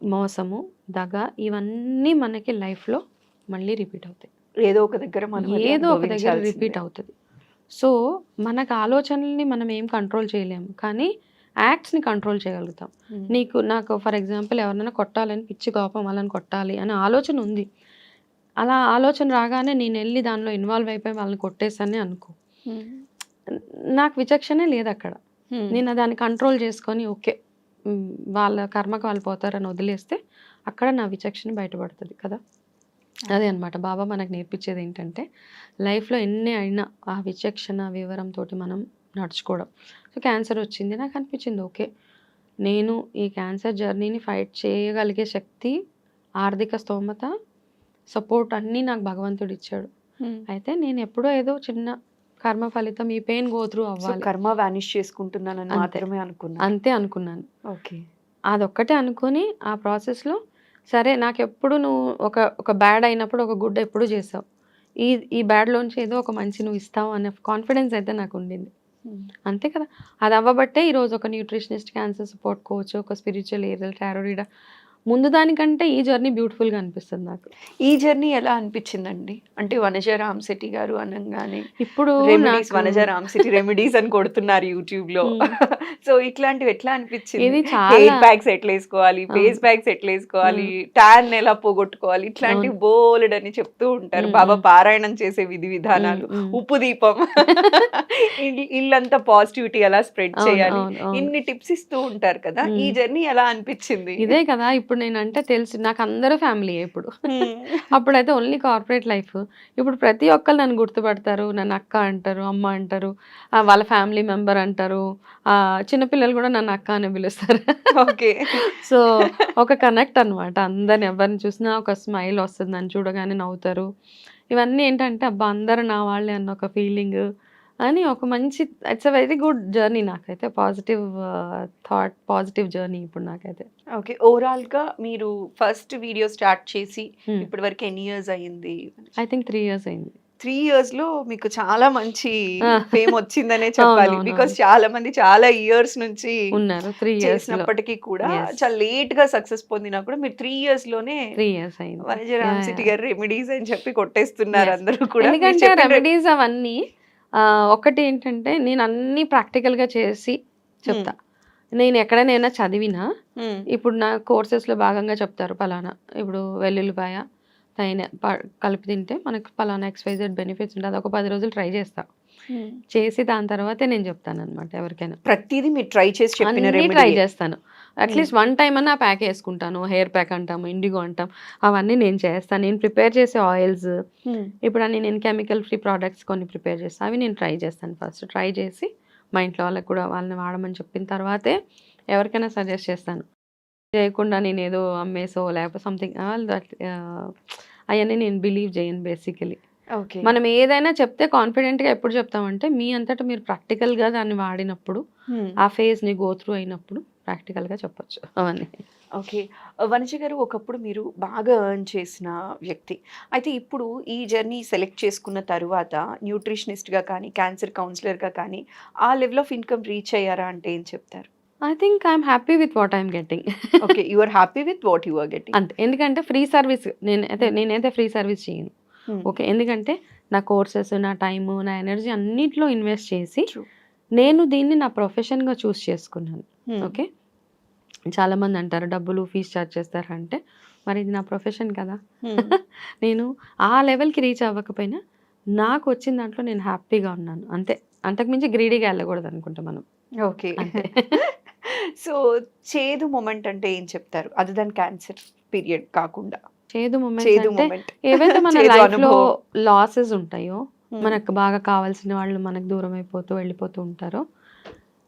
మోసము, దగ ఇవన్నీ మనకి లైఫ్‌లో మళ్ళీ రిపీట్ అవుతాయి. ఏదో ఒక దగ్గర మనం అది ఏదో ఒక దగ్గర అనుభవించాల్సిందే. రిపీట్ అవుతది. సో, మనకు ఆలోచనల్ని మనం ఏం కంట్రోల్ చేయలేము. కానీ యాక్ట్స్‌ని కంట్రోల్ చేయగలుగుతాం. హ్మ్. నాకు ఫర్ ఎగ్జాంపుల్ ఎవరినైనా కొట్టాలని పిచ్చి కోపం వాళ్ళని కొట్టాలి అనే ఆలోచన ఉంది. అలా ఆలోచన రాగానే నేనెళ్ళి దానిలో ఇన్వాల్వ్ అయిపోయి వాళ్ళని కొట్టేసానే అనుకో. హ్మ్. నాకు విచక్షణే లేదక్కడ. హ్మ్. నేను దాన్ని కంట్రోల్ చేసుకొని ఓకే. వాళ్ళ కర్మకు వాళ్ళు పోతారని వదిలేస్తే అక్కడ నా విచక్షణ బయటపడతది కదా! అదే అన్నమాట. బాబా మనకు నేర్పించేదేంటంటే లైఫ్‌లో ఎన్ని అయినా ఆ విచక్షణ, వివరంతోటి మనం నడుచుకోవడం. సో, క్యాన్సర్ వచ్చింది. నాకు అనిపించింది ఓకే. నేను ఈ క్యాన్సర్ జర్నీని ఫైట్ చేయగలిగే శక్తి, ఆర్థిక స్తోమత, సపోర్ట్ అన్నీ నాకు భగవంతుడిచ్చాడు. హ్మ్. అయితే నేను ఎప్పుడో ఏదో చిన్న కర్మ ఫలితం ఈ పెయిన్ గో త్రూ సో, అవ్వాలి. కర్మ వానిష్ చేసుకుంటున్నానని అంతే. మాత్రమే అనుకున్నారు. అంతే అనుకున్నాను. ఓకే. అదొక్కటే అనుకోని ఆ ప్రాసెస్‌లో సరే నాకెప్పుడు నువ్వు ఒక బ్యాడ్ అయినప్పుడు ఒక గుడ్ ఎప్పుడు చేసావు. ఈ బ్యాడ్‌లోంచి ఏదో ఒక మంచి నువ్వు ఇస్తావు అనే కాన్ఫిడెన్స్ అయితే నాకుండింది. హ్మ్. అంతే కదా! అది అవ్వబట్టే ఈరోజు ఒక న్యూట్రిషనిస్ట్, క్యాన్సర్ సపోర్ట్ కోచ్, ఒక స్పిరిచువల్ ఏరియల్ టారో రీడర్. ముందు దానికంటే ఈ జర్నీ బ్యూటిఫుల్‌గా అనిపిస్తుంది నాకు. ఈ జర్నీ ఎలా అనిపించిందండి? అంటే వనజ రామశెట్టి గారు అనంగానే ఇప్పుడు రెమెడీస్, నాకు వనజ రామశెట్టి రెమెడీస్ అని కొడుతున్నారు యూట్యూబ్‌లో. హ్మ్. సో, ఇట్లాంటివి ఎట్లా అనిపించింది? ఇది చాలా హెయిర్ ప్యాక్స్ ఎట్లేసుకోవాలి? ఫేస్ అవును. ప్యాక్స్ ఎట్లేసుకోవాలి? హ్మ్. టాన్ ఎలా పోగొట్టుకోవాలి? ఇట్లాంటివి అవును. బోలెడన్ని చెప్తూ ఉంటారు. హ్మ్. బాబా హ్మ్. పారాయణం చేసే విధి హ్మ్. విధానాలు, హ్మ్. ఉప్పు దీపం, ఇల్లంతా పాజిటివిటీ ఎలా స్ప్రెడ్ అవును. చేయాలి? అవును. అవును. ఇన్ని టిప్స్ ఇస్తూ ఉంటారు కదా! ఈ హ్మ్. జర్నీ ఎలా అనిపించింది? ఇదే కదా! ఇప్పుడు అప్పుడు నేనంటే తెలిసి నాకు అందరూ ఫ్యామిలీయే ఇప్పుడు. అప్పుడైతే ఓన్లీ కార్పొరేట్ లైఫ్. ఇప్పుడు ప్రతి ఒక్కళ్ళు నన్ను గుర్తుపడతారు. నన్ను అక్క అంటారు, అమ్మ అంటారు, వాళ్ళ ఫ్యామిలీ మెంబర్ అంటారు. చిన్నపిల్లలు కూడా నన్ను అక్క అనే పిలుస్తారు. ఓకే. సో ఒక కనెక్ట్ అనమాట. అందరిని ఎవరిని చూసినా ఒక స్మైల్ వస్తుంది, నన్ను చూడగానే నవ్వుతారు. ఇవన్నీ ఏంటంటే అబ్బా అందరూ నా వాళ్ళే అన్న ఒక ఫీలింగ్ అని ఒక మంచి it's a very good journey నాకైతే. పాజిటివ్ థాట్, పాజిటివ్ జర్నీ ఇప్పుడు నాకైతే. ఓకే. ఓవరాల్‌గా మీరు ఫస్ట్ వీడియో స్టార్ట్ చేసి ఇప్పటి వరకు ఎన్ని ఇయర్స్ అయింది? ఐ థింక్ 3 ఇయర్స్ అయింది. 3 ఇయర్స్‌లో మీకు చాలా మంచి ఆ! ఫేమ్ వచ్చిందనే చెప్పాలి. అవునవునవును. బికాజ్ చాలా మంది చాలా ఇయర్స్ నుంచి ఉన్నారు 3 ఇయర్స్‌లో. చేసినప్పటికీ కూడా Yes. చాలా లేట్‌గా సక్సెస్ పొందినా కూడా మీరు 3 ఇయర్స్‌లోనే 3 ఇయర్స్ అయింది. వనజ యాహ్! రామశెట్టి యాహ్! గారు రెమెడీస్ అని చెప్పి కొట్టేస్తున్నారు Yes. అందరూ కూడా. మీరు ఎందుకంటే చెప్పిన రెమెడీస్ అవన్నీ ఒకటి ఏంటంటే నేను అన్నీ ప్రాక్టికల్‌గా చేసి చెప్తా. నేను ఎక్కడైనా చదివినా ఇప్పుడు నా కోర్సెస్‌లో భాగంగా చెప్తారు పలానా. ఇప్పుడు వెల్లుల్లిపాయ, తైన కలిపి తింటే మనకు పలానా XYZ బెనిఫిట్స్ ఉంటాయి. అదొక 10 రోజులు ట్రై చేస్తా. చేసి దాని తర్వాతే నేను చెప్తాననమాట ఎవరికైనా. ప్రతిదీ మీరు ట్రై చేసి చెప్పిన అన్నీ ట్రై రెమెడీ. చేస్తాను. అట్లీస్ట్ వన్ టైమ్ అన్నా ప్యాక్ వేసుకుంటాను. హెయిర్ ప్యాక్ అంటాం, ఇండిగో అంటాం, అవన్నీ నేను చేస్తాను. నేను ప్రిపేర్ చేసే ఆయిల్స్ ఇప్పుడు అన్ని నేను కెమికల్ ఫ్రీ ప్రోడక్ట్స్ కొన్ని ప్రిపేర్ చేస్తాను. అవి నేను ట్రై చేస్తాను. ఫస్ట్ ట్రై చేసి మా ఇంట్లో వాళ్ళకి కూడా వాళ్ళని వాడమని చెప్పిన తర్వాతే ఎవరికైనా సజెస్ట్ చేస్తాను. చేయకుండా నేను ఏదో అమ్మేసో లేకపోతే సంథింగ్ అవన్నీ నేను బిలీవ్ చేయను బేసికలీ. ఓకే. మనం ఏదైనా చెప్తే కాన్ఫిడెంట్‌గా ఎప్పుడు చెప్తామంటే మీ అంతటా మీరు ప్రాక్టికల్‌గా దాన్ని వాడినప్పుడు, ఆ ఫేజ్‌ని గో త్రూ అయినప్పుడు ప్రాక్టికల్‌గా చెప్పొచ్చు అవన్నీ. ఓకే. వనజ గారు ఒకప్పుడు మీరు బాగా ఎర్న్ చేసిన వ్యక్తి. అయితే ఇప్పుడు ఈ జర్నీ సెలెక్ట్ చేసుకున్న తరువాత న్యూట్రిషనిస్ట్‌గా కానీ, క్యాన్సర్ కౌన్సిలర్‌గా కానీ ఆ లెవెల్ ఆఫ్ ఇన్‌కమ్ రీచ్ అయ్యారా అంటే ఏం చెప్తారు? I think I am happy with what I am getting. Okay. You are happy with what you are getting. అంతే. ఎందుకంటే ఫ్రీ సర్వీస్ నేనైతే ఫ్రీ సర్వీస్ చేయను. ఓకే. ఎందుకంటే నా కోర్సెస్, నా టైము, నా ఎనర్జీ అన్నిట్లో ఇన్వెస్ట్ చేసి ట్రూ. నేను దీన్ని నా ప్రొఫెషన్‌గా చూస్ చేసుకున్నాను. ఓకే. చాలామంది అంటారు డబ్బులు ఫీజ్ చార్జ్ చేస్తారంటే మరి ఇది నా ప్రొఫెషన్ కదా. నేను ఆ లెవెల్‌కి రీచ్ అవ్వకపోయినా నాకు వచ్చిన దాంట్లో నేను హ్యాపీగా ఉన్నాను. అంతే. అంతకుమించి గ్రీడీగా వెళ్ళకూడదు అనుకుంటా మనం. ఓకే. అంతే. సో చేదు మొమెంట్ అంటే ఏం చెప్తారు? అదర్ దెన్ క్యాన్సర్ పీరియడ్ కాకుండా. చేదు మూమెంట్స్ చేదు అంటే మొమెంట్. ఏవైతే మన చేదు లైఫ్‌లో అనుభవం. లాసెస్ ఉంటాయో, మనకు బాగా కావాల్సిన వాళ్ళు మనకు దూరం అయిపోతూ వెళ్ళిపోతూ ఉంటారో,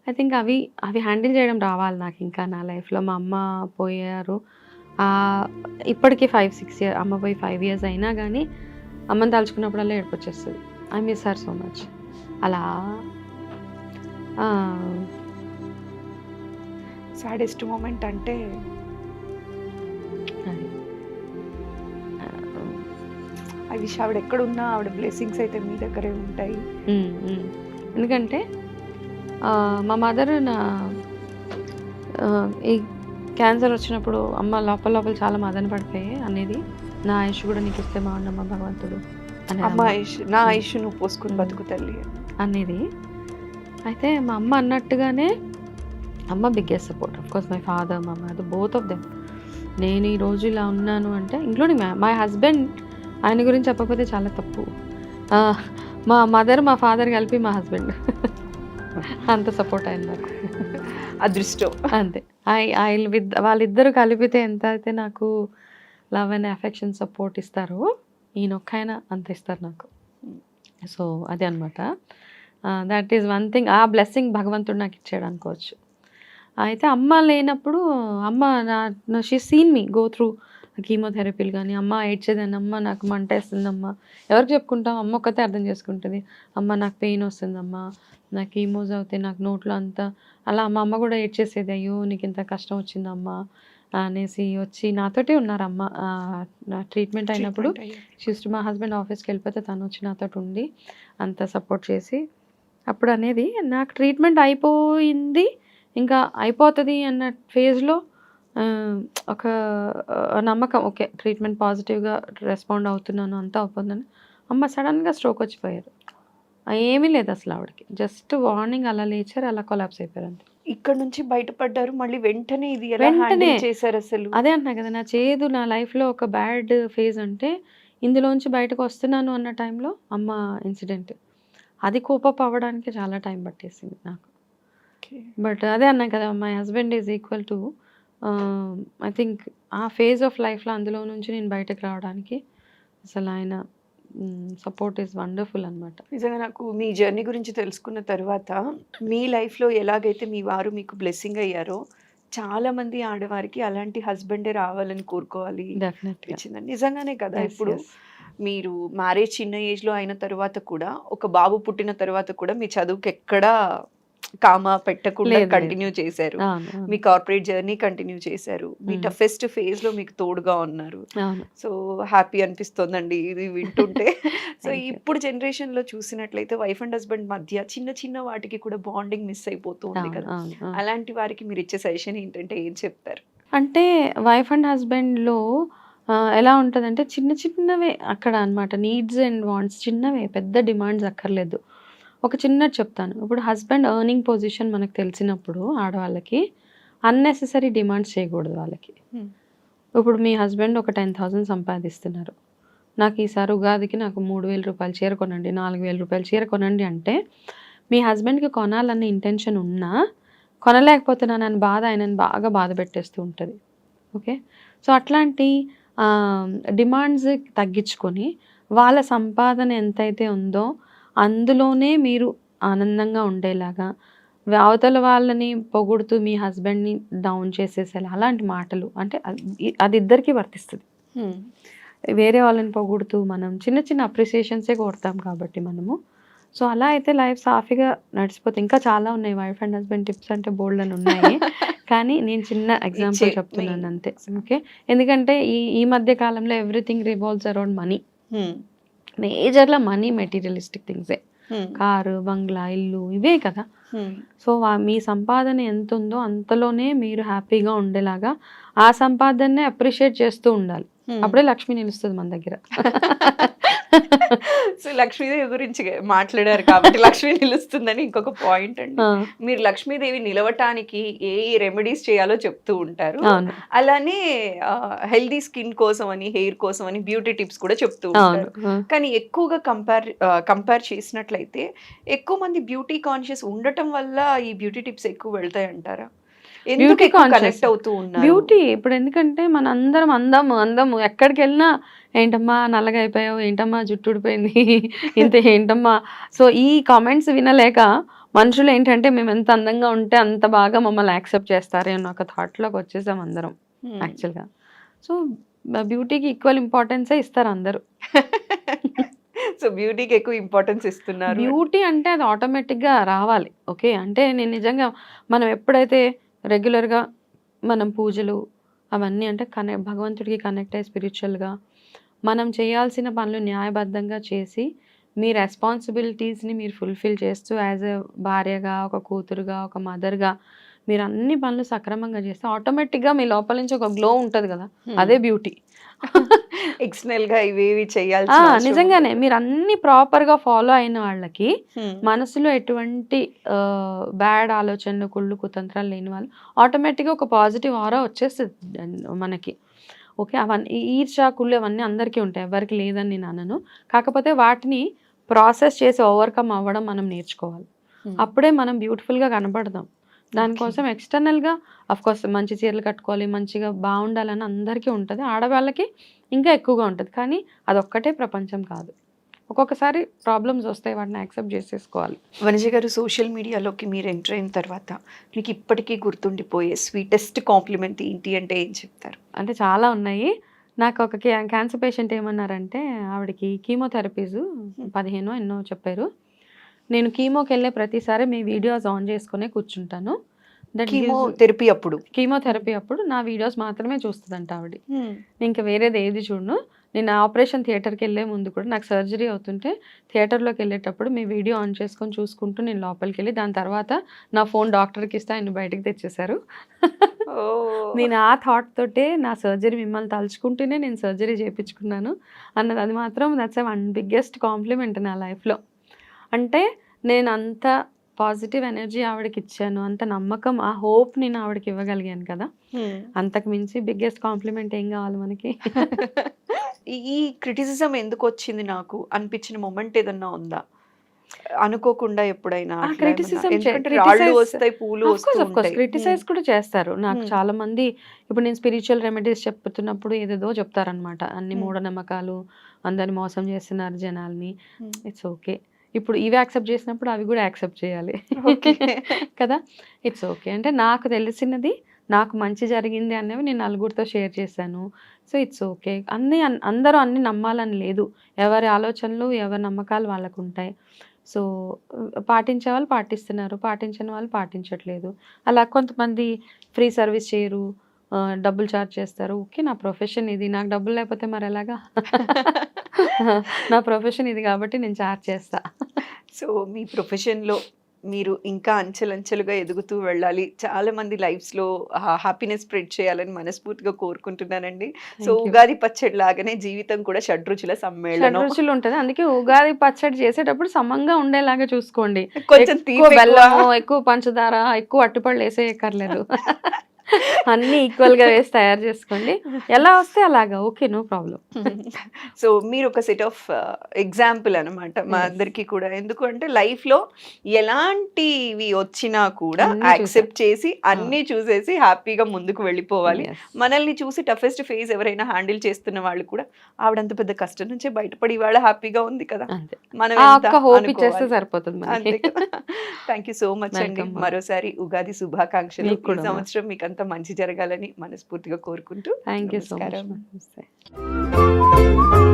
ఐ థింక్ అవి హ్యాండిల్ చేయడం రావాలి నాకు ఇంకా నా లైఫ్‌లో. మా అమ్మ పోయారు. ఇప్పటికి 5, 6 ఇయర్ అమ్మ పోయి 5 ఇయర్స్ అయినా కానీ అమ్మని తలుచుకున్నప్పుడల్లా ఏడుపొచ్చేస్తది. I miss her so much. అలా సాడెస్ట్ మొమెంట్ అంటే అది. ఐ విష్ ఆవిడ ఎక్కడున్నా ఆవిడ బ్లెస్సింగ్స్ అయితే మీ దగ్గరే ఉంటాయి. ఎందుకంటే మా మదర్ ఈ క్యాన్సర్ వచ్చినప్పుడు అమ్మ లోపల చాలా మదన పడిపోయి అనేది, నా ఆయుష్ కూడా నీకు ఇస్తే బాగుండమ్మా భగవంతుడు అమ్మ అనేది ఆయుష్, నా ఆయుష్ నువ్వు పోసుకుని బతుకు తల్లి. అనేది. అయితే మా అమ్మ అన్నట్టుగానే అమ్మ biggest support. Of course my father, మా మదర్, బోత్ ఆఫ్ దెమ్. నేను ఈరోజు ఇలా ఉన్నాను అంటే ఇంక్లూడింగ్ మై హస్బెండ్, ఆయన గురించి చెప్పకపోతే చాలా తప్పు. మా మదర్, మా ఫాదర్ కలిపి మా హస్బెండ్ అంత సపోర్ట్ ఆయన నాకు. అదృష్టం. అంతే. వాళ్ళిద్దరు కలిపితే ఎంత అయితే నాకు లవ్ అండ్ అఫెక్షన్ సపోర్ట్ ఇస్తారో ఈయనొక్కైనా అంత ఇస్తారు నాకు. సో అదే అనమాట. That is one thing. ఆ బ్లెస్సింగ్ భగవంతుడు నాకు ఇచ్చాడు అనుకోవచ్చు. అయితే అమ్మ లేనప్పుడు అమ్మ she seen me go through కీమోథెరపీలు కానీ, అమ్మ ఏడ్చేదాన్ని, అమ్మ నాకు మంట వేస్తుందమ్మా. ఎవరికి చెప్పుకుంటాం? అమ్మ ఒక్కతే అర్థం చేసుకుంటుంది. అమ్మ నాకు పెయిన్ వస్తుందమ్మా, నాకు కీమోస్ అవుతాయి, నాకు నోట్లో అంతా అలా. మా అమ్మ కూడా ఏడ్చేసేది, అయ్యో నీకు ఇంత కష్టం వచ్చిందమ్మా అనేసి వచ్చి నాతోటే ఉన్నారు అమ్మ. నా ట్రీట్మెంట్ అయినప్పుడు మా హస్బెండ్ ఆఫీస్కి వెళ్ళిపోతే తను వచ్చి నాతో ఉండి అంత సపోర్ట్ చేసి అప్పుడు అనేది నాకు ట్రీట్మెంట్ అయిపోయింది, ఇంకా అయిపోతుంది అన్న ఫేజ్లో ఒక నమ్మకం, ఓకే ట్రీట్మెంట్ పాజిటివ్గా రెస్పాండ్ అవుతున్నాను అంతా అవుతుందని అమ్మ సడన్గా స్ట్రోక్ వచ్చిపోయారు. ఏమీ లేదు అసలు ఆవిడకి, జస్ట్ వార్నింగ్ అలా లేచారు, అలా కొలాప్స్ అయిపోయారు అంతే. ఇక్కడ నుంచి బయటపడ్డారు, మళ్ళీ వెంటనే ఇది ఎలా వెంటనే హ్యాండిల్ చేశారు అసలు? అదే అంటున్నా కదా, నా చేదు నా లైఫ్లో ఒక బ్యాడ్ ఫేజ్ అంటే ఇందులోంచి బయటకు వస్తున్నాను అన్న టైంలో అమ్మ ఇన్సిడెంట్, అది కోపప్ అవ్వడానికి చాలా టైం పట్టేసింది నాకు. బట్ అదే అన్నా కదా, my husband is equal to I think ఆ ఫేజ్ ఆఫ్ లైఫ్లో అందులో నుంచి నేను బయటకు రావడానికి అసలు ఆయన సపోర్ట్ ఈజ్ వండర్ఫుల్ అనమాట. నిజంగా నాకు మీ జర్నీ గురించి తెలుసుకున్న తర్వాత మీ లైఫ్లో ఎలాగైతే మీ వారు మీకు బ్లెస్సింగ్ అయ్యారో చాలా మంది ఆడవారికి అలాంటి హస్బెండే రావాలని కోరుకోవాలి డెఫినెట్గా. అనిపించిందండి. నిజంగానే కదా. Yes, ఇప్పుడు yes. మీరు మ్యారేజ్ చిన్న ఏజ్లో అయిన తర్వాత కూడా ఒక బాబు పుట్టిన తర్వాత కూడా మీ చదువుకి ఎక్కడా కామా పెట్టకుండా లేదు, లేదు. కంటిన్యూ చేశారు. అవును, అవును, మీ కార్పొరేట్ జర్నీ కంటిన్యూ చేశారు. మీ Mm. టఫెస్ట్ ఫేజ్లో మీకు తోడుగా ఉన్నారు. అవును. సో హ్యాపీ అనిపిస్తోందండి ఇది వింటుంటే. So Thank you. ఇప్పుడు జనరేషన్లో చూసినట్లయితే వైఫ్ అండ్ హస్బెండ్ మధ్య చిన్న చిన్న వాటికి కూడా బాండింగ్ మిస్ అయిపోతుంది అవును, కదా. అవును, అవును. అలాంటి వారికి మీరు ఇచ్చే సజెషన్ ఏంటంటే ఏం చెప్తారు? అంటే వైఫ్ అండ్ హస్బెండ్లో ఎలా ఉంటుందంటే చిన్న చిన్నవే అక్కడ అన్నమాట. నీడ్స్ అండ్ వాంట్స్ చిన్నవే, పెద్ద డిమాండ్స్ అక్కర్లేదు. ఒక చిన్నది చెప్తాను. ఇప్పుడు హస్బెండ్ ఎర్నింగ్ పొజిషన్ మనకు తెలిసినప్పుడు ఆడవాళ్ళకి అన్నెసెసరీ డిమాండ్స్ చేయకూడదు వాళ్ళకి. ఇప్పుడు మీ హస్బెండ్ ఒక 10,000 సంపాదిస్తున్నారు. నాకు ఈసారి ఉగాదికి నాకు 3,000 రూపాయలు చీర కొనండి, 4,000 రూపాయలు చీర కొనండి అంటే మీ హస్బెండ్కి కొనాలన్న ఇంటెన్షన్ ఉన్నా కొనలేకపోతున్నానని బాధ ఆయనని బాగా బాధ పెట్టేస్తూ ఉంటుంది. ఓకే. సో అట్లాంటి డిమాండ్స్ తగ్గించుకొని వాళ్ళ సంపాదన ఎంతైతే ఉందో అందులోనే మీరు ఆనందంగా ఉండేలాగా, అవతల వాళ్ళని పొగుడుతూ మీ హస్బెండ్ని డౌన్ చేసేసేలా అలాంటి మాటలు అంటే అది ఇద్దరికీ వర్తిస్తుంది. వేరే వాళ్ళని పొగుడుతూ మనం చిన్న చిన్న అప్రిసియేషన్సే కొడతాం కాబట్టి మనము. సో అలా అయితే లైఫ్ సాఫీగా నడిచిపోతుంది. ఇంకా చాలా ఉన్నాయి వైఫ్ అండ్ హస్బెండ్ టిప్స్ అంటే బోల్డ్ అని ఉన్నాయి. కానీ నేను చిన్న ఎగ్జాంపుల్ చెప్తున్నాను అంతే. ఓకే. ఎందుకంటే ఈ మధ్య కాలంలో ఎవ్రీథింగ్ రివాల్వ్స్ అరౌండ్ మనీ. మేజర్లో మనీ, మెటీరియలిస్టిక్ థింగ్సే. కారు, బంగ్లా, ఇల్లు ఇవే కదా. సో మీ సంపాదన ఎంత ఉందో అంతలోనే మీరు హ్యాపీగా ఉండేలాగా ఆ సంపాదననే అప్రిషియేట్ చేస్తూ ఉండాలి. అప్పుడే లక్ష్మి నిలుస్తుంది మన దగ్గర. సో లక్ష్మీదేవి గురించి మాట్లాడారు కాబట్టి లక్ష్మి నిలుస్తుందని ఇంకొక పాయింట్ అండి. మీరు లక్ష్మీదేవి నిలవటానికి ఏ రెమెడీస్ చేయాలో చెప్తూ ఉంటారు. అలానే హెల్దీ స్కిన్ కోసం అని, హెయిర్ కోసం అని బ్యూటీ టిప్స్ కూడా చెప్తూ ఉంటారు. కానీ ఎక్కువగా కంపేర్ చేసినట్లయితే ఎక్కువ మంది బ్యూటీ కాన్షియస్ ఉండటం వల్ల ఈ బ్యూటీ టిప్స్ ఎక్కువ వెళ్తాయి అంటారా? బ్యూటీ కనెక్ట్ అవుతూ ఉన్నారు బ్యూటీ ఇప్పుడు ఎందుకంటే మన అందరం అందము ఎక్కడికి వెళ్ళినా ఏంటమ్మా నల్లగా అయిపోయావు, ఏంటమ్మా జుట్టు ఊడిపోయింది, ఇంత ఏంటమ్మా. సో ఈ కామెంట్స్ వినలేక మనుషులు ఏంటంటే మేము ఎంత అందంగా ఉంటే అంత బాగా మమ్మల్ని యాక్సెప్ట్ చేస్తారు అన్న ఒక థాట్లోకి వచ్చేసాం అందరం యాక్చువల్గా. సో బ్యూటీకి ఈక్వల్ ఇంపార్టెన్సే ఇస్తారు అందరూ. సో బ్యూటీకి ఎక్కువ ఇంపార్టెన్స్ ఇస్తున్నారు. బ్యూటీ అంటే అది ఆటోమేటిక్గా రావాలి. ఓకే. అంటే నేను నిజంగా మనం ఎప్పుడైతే రెగ్యులర్గా మనం పూజలు అవన్నీ అంటే భగవంతుడికి కనెక్ట్ అయ్యి స్పిరిచువల్గా మనం చేయాల్సిన పనులు న్యాయబద్ధంగా చేసి మీ రెస్పాన్సిబిలిటీస్ని మీరు ఫుల్ఫిల్ చేస్తూ యాజ్ ఎ భార్యగా, ఒక కూతురుగా, ఒక మదర్గా మీరు అన్ని పనులు సక్రమంగా చేస్తే ఆటోమేటిక్గా మీ లోపల నుంచి ఒక గ్లో ఉంటుంది కదా, అదే బ్యూటీ. ఎక్స్టర్నల్ గా ఇవేవి చేయాలి. నిజంగానే మీరు అన్ని ప్రాపర్గా ఫాలో అయిన వాళ్ళకి మనసులో ఎటువంటి బ్యాడ్ ఆలోచనలు, కుళ్ళు కుతంత్రాలు లేని వాళ్ళు ఆటోమేటిక్గా ఒక పాజిటివ్ ఆరా వచ్చేస్తుంది మనకి. ఓకే. అవన్నీ ఈర్ష, కుళ్ళు అవన్నీ అందరికీ ఉంటాయి, ఎవరికి లేదని నేను అనను. కాకపోతే వాటిని ప్రాసెస్ చేసి ఓవర్కమ్ అవ్వడం మనం నేర్చుకోవాలి. అప్పుడే మనం బ్యూటిఫుల్గా కనపడదాం. దానికోసం ఎక్స్టర్నల్గా అఫ్కోర్స్ మంచి చీరలు కట్టుకోవాలి, మంచిగా బాగుండాలని అందరికీ ఉంటుంది, ఆడవాళ్ళకి ఇంకా ఎక్కువగా ఉంటుంది. కానీ అదొక్కటే ప్రపంచం కాదు. ఒక్కొక్కసారి ప్రాబ్లమ్స్ వస్తాయి, వాటిని యాక్సెప్ట్ చేసేసుకోవాలి. వనజ గారు, సోషల్ మీడియాలోకి మీరు ఎంటర్ అయిన తర్వాత మీకు ఇప్పటికీ గుర్తుండిపోయే స్వీటెస్ట్ కాంప్లిమెంట్ ఏంటి అంటే ఏం చెప్తారు? అంటే చాలా ఉన్నాయి. నాకు ఒక క్యాన్సర్ పేషెంట్ ఏమన్నారంటే ఆవిడకి కీమోథెరపీస్ 15 ఎన్నో చెప్పారు. నేను కీమోకి వెళ్ళే ప్రతిసారి మీ వీడియోస్ ఆన్ చేసుకునే కూర్చుంటాను. కీమోథెరపీ అప్పుడు నా వీడియోస్ మాత్రమే చూస్తుందంట ఆవిడ. ఇంకా వేరేది ఏది చూడను. నేను ఆపరేషన్ థియేటర్కి వెళ్ళే ముందు కూడా నాకు సర్జరీ అవుతుంటే థియేటర్లోకి వెళ్ళేటప్పుడు మీ వీడియో ఆన్ చేసుకొని చూసుకుంటూ నేను లోపలికి వెళ్ళి దాని తర్వాత నా ఫోన్ డాక్టర్కి ఇస్తే ఆయన బయటకు తెచ్చేశారు. నేను ఆ థాట్ తోటే నా సర్జరీ మిమ్మల్ని తలుచుకుంటూనే నేను సర్జరీ చేయించుకున్నాను అన్నది. అది మాత్రం దట్స్ వన్ బిగ్గెస్ట్ కాంప్లిమెంట్ నా లైఫ్లో. అంటే నేను అంత పాజిటివ్ ఎనర్జీ ఆవిడకి ఇచ్చాను, అంత నమ్మకం, ఆ హోప్ నేను ఆవిడకి ఇవ్వగలిగాను కదా. అంతకు మించి బిగ్గెస్ట్ కాంప్లిమెంట్ ఏం కావాలి మనకి? ఈ క్రిటిసిజం ఎందుకు వచ్చింది నాకు అనిపించిన మొమెంట్ ఏదన్నా ఉందా? అనుకోకుండా ఎప్పుడైనా ఆ అట్లా ఏమన్నా? క్రిటిసిజం ఎందుకంటే రాళ్ళు వస్తాయి, పూలు వస్తూ ఉంటాయి. క్రిటిసైజ్ కూడా చేస్తారు. నాకు Hmm. చాలా మంది ఇప్పుడు నేను స్పిరిచువల్ రెమెడీస్ చెప్తున్నప్పుడు ఏదేదో చెప్తారనమాట. అన్ని Hmm. మూఢనమ్మకాలు, అందరిని మోసం చేస్తున్నారు జనాల్ని. Hmm. It's okay. ఇప్పుడు ఇవి యాక్సెప్ట్ చేసినప్పుడు అవి కూడా యాక్సెప్ట్ చేయాలి. ఓకే. కదా! It's okay. అంటే నాకు తెలిసినది, నాకు మంచి జరిగింది అనేవి నేను నలుగురితో షేర్ చేశాను. So, it's okay. అందరూ అన్నీ నమ్మాలని లేదు. ఎవరి ఆలోచనలు, ఎవరి నమ్మకాలు వాళ్ళకుంటాయి. సో, పాటించే వాళ్ళు పాటిస్తున్నారు. పాటించని వాళ్ళు పాటించట్లేదు. అలా కొంతమంది ఫ్రీ సర్వీస్ చేయరు. డబ్బులు చార్జ్ చేస్తారు. ఓకే. నా ప్రొఫెషన్ ఇది. నాకు డబ్బులు లేకపోతే మరెలాగా? నా ప్రొఫెషన్ ఇది కాబట్టి నేను చార్జ్ చేస్తా. సో మీ ప్రొఫెషన్‌లో మీరు ఇంకా అంచెలంచెలుగా ఎదుగుతూ వెళ్ళాలి. చాలా మంది లైఫ్స్‌లో హ్యాపీనెస్ స్ప్రెడ్ చేయాలని మనస్ఫూర్తిగా కోరుకుంటున్నానండి. So thank you. ఉగాది పచ్చడి లాగానే జీవితం కూడా షడ్రుచుల సమ్మేళనం. షడ్‌రుచులు ఉంటది. అందుకే ఉగాది పచ్చడి చేసేటప్పుడు సమంగా ఉండేలాగా చూసుకోండి. కొంచెం ఎక్కువ తీపి ఎక్కువ. బెల్లము, ఎక్కువ పంచదార, ఎక్కువ అరటిపళ్ళు ఏసేయక్కర్లేదు. అన్నీ ఈక్వల్‌గా వేసి తయారు చేసుకోండి. ఎలా వస్తే అలాగా. ఓకే. No problem. సో మీరు ఒక సెట్ ఆఫ్ ఎగ్జాంపుల్ అనమాట మా Yes. అందరికీ కూడా. ఎందుకు అంటే లైఫ్‌లో ఎలాంటివి వచ్చినా కూడా అన్నీ యాక్సెప్ట్ చేసి అన్నీ చూసేసి హ్యాపీగా ముందుకు వెళ్ళిపోవాలి. Yes. మనల్ని చూసి టఫెస్ట్ ఫేజ్ ఎవరైనా హ్యాండిల్ చేస్తున్న వాళ్ళు కూడా ఆవిడంత పెద్ద కష్టం నుంచే బయటపడి ఇవాళ హ్యాపీగా ఉంది కదా, అంతే. మనం ఆ ఎంత ఒక్క హోప్ ఇచ్చేస్తే అనుకోవాలి. సరిపోతుంది అంతే మనకి. కదా. థ్యాంక్ యూ సో మచ్ అండి. వెల్కమ్. మరోసారి ఉగాది శుభాకాంక్షలు. మీకు ఈ కూడా. సంవత్సరం మీకు అంతా మంచి జరగాలని మనస్ఫూర్తిగా కోరుకుంటూ థ్యాంక్ యూ సో మచ్. నమస్కారం. నమస్తే.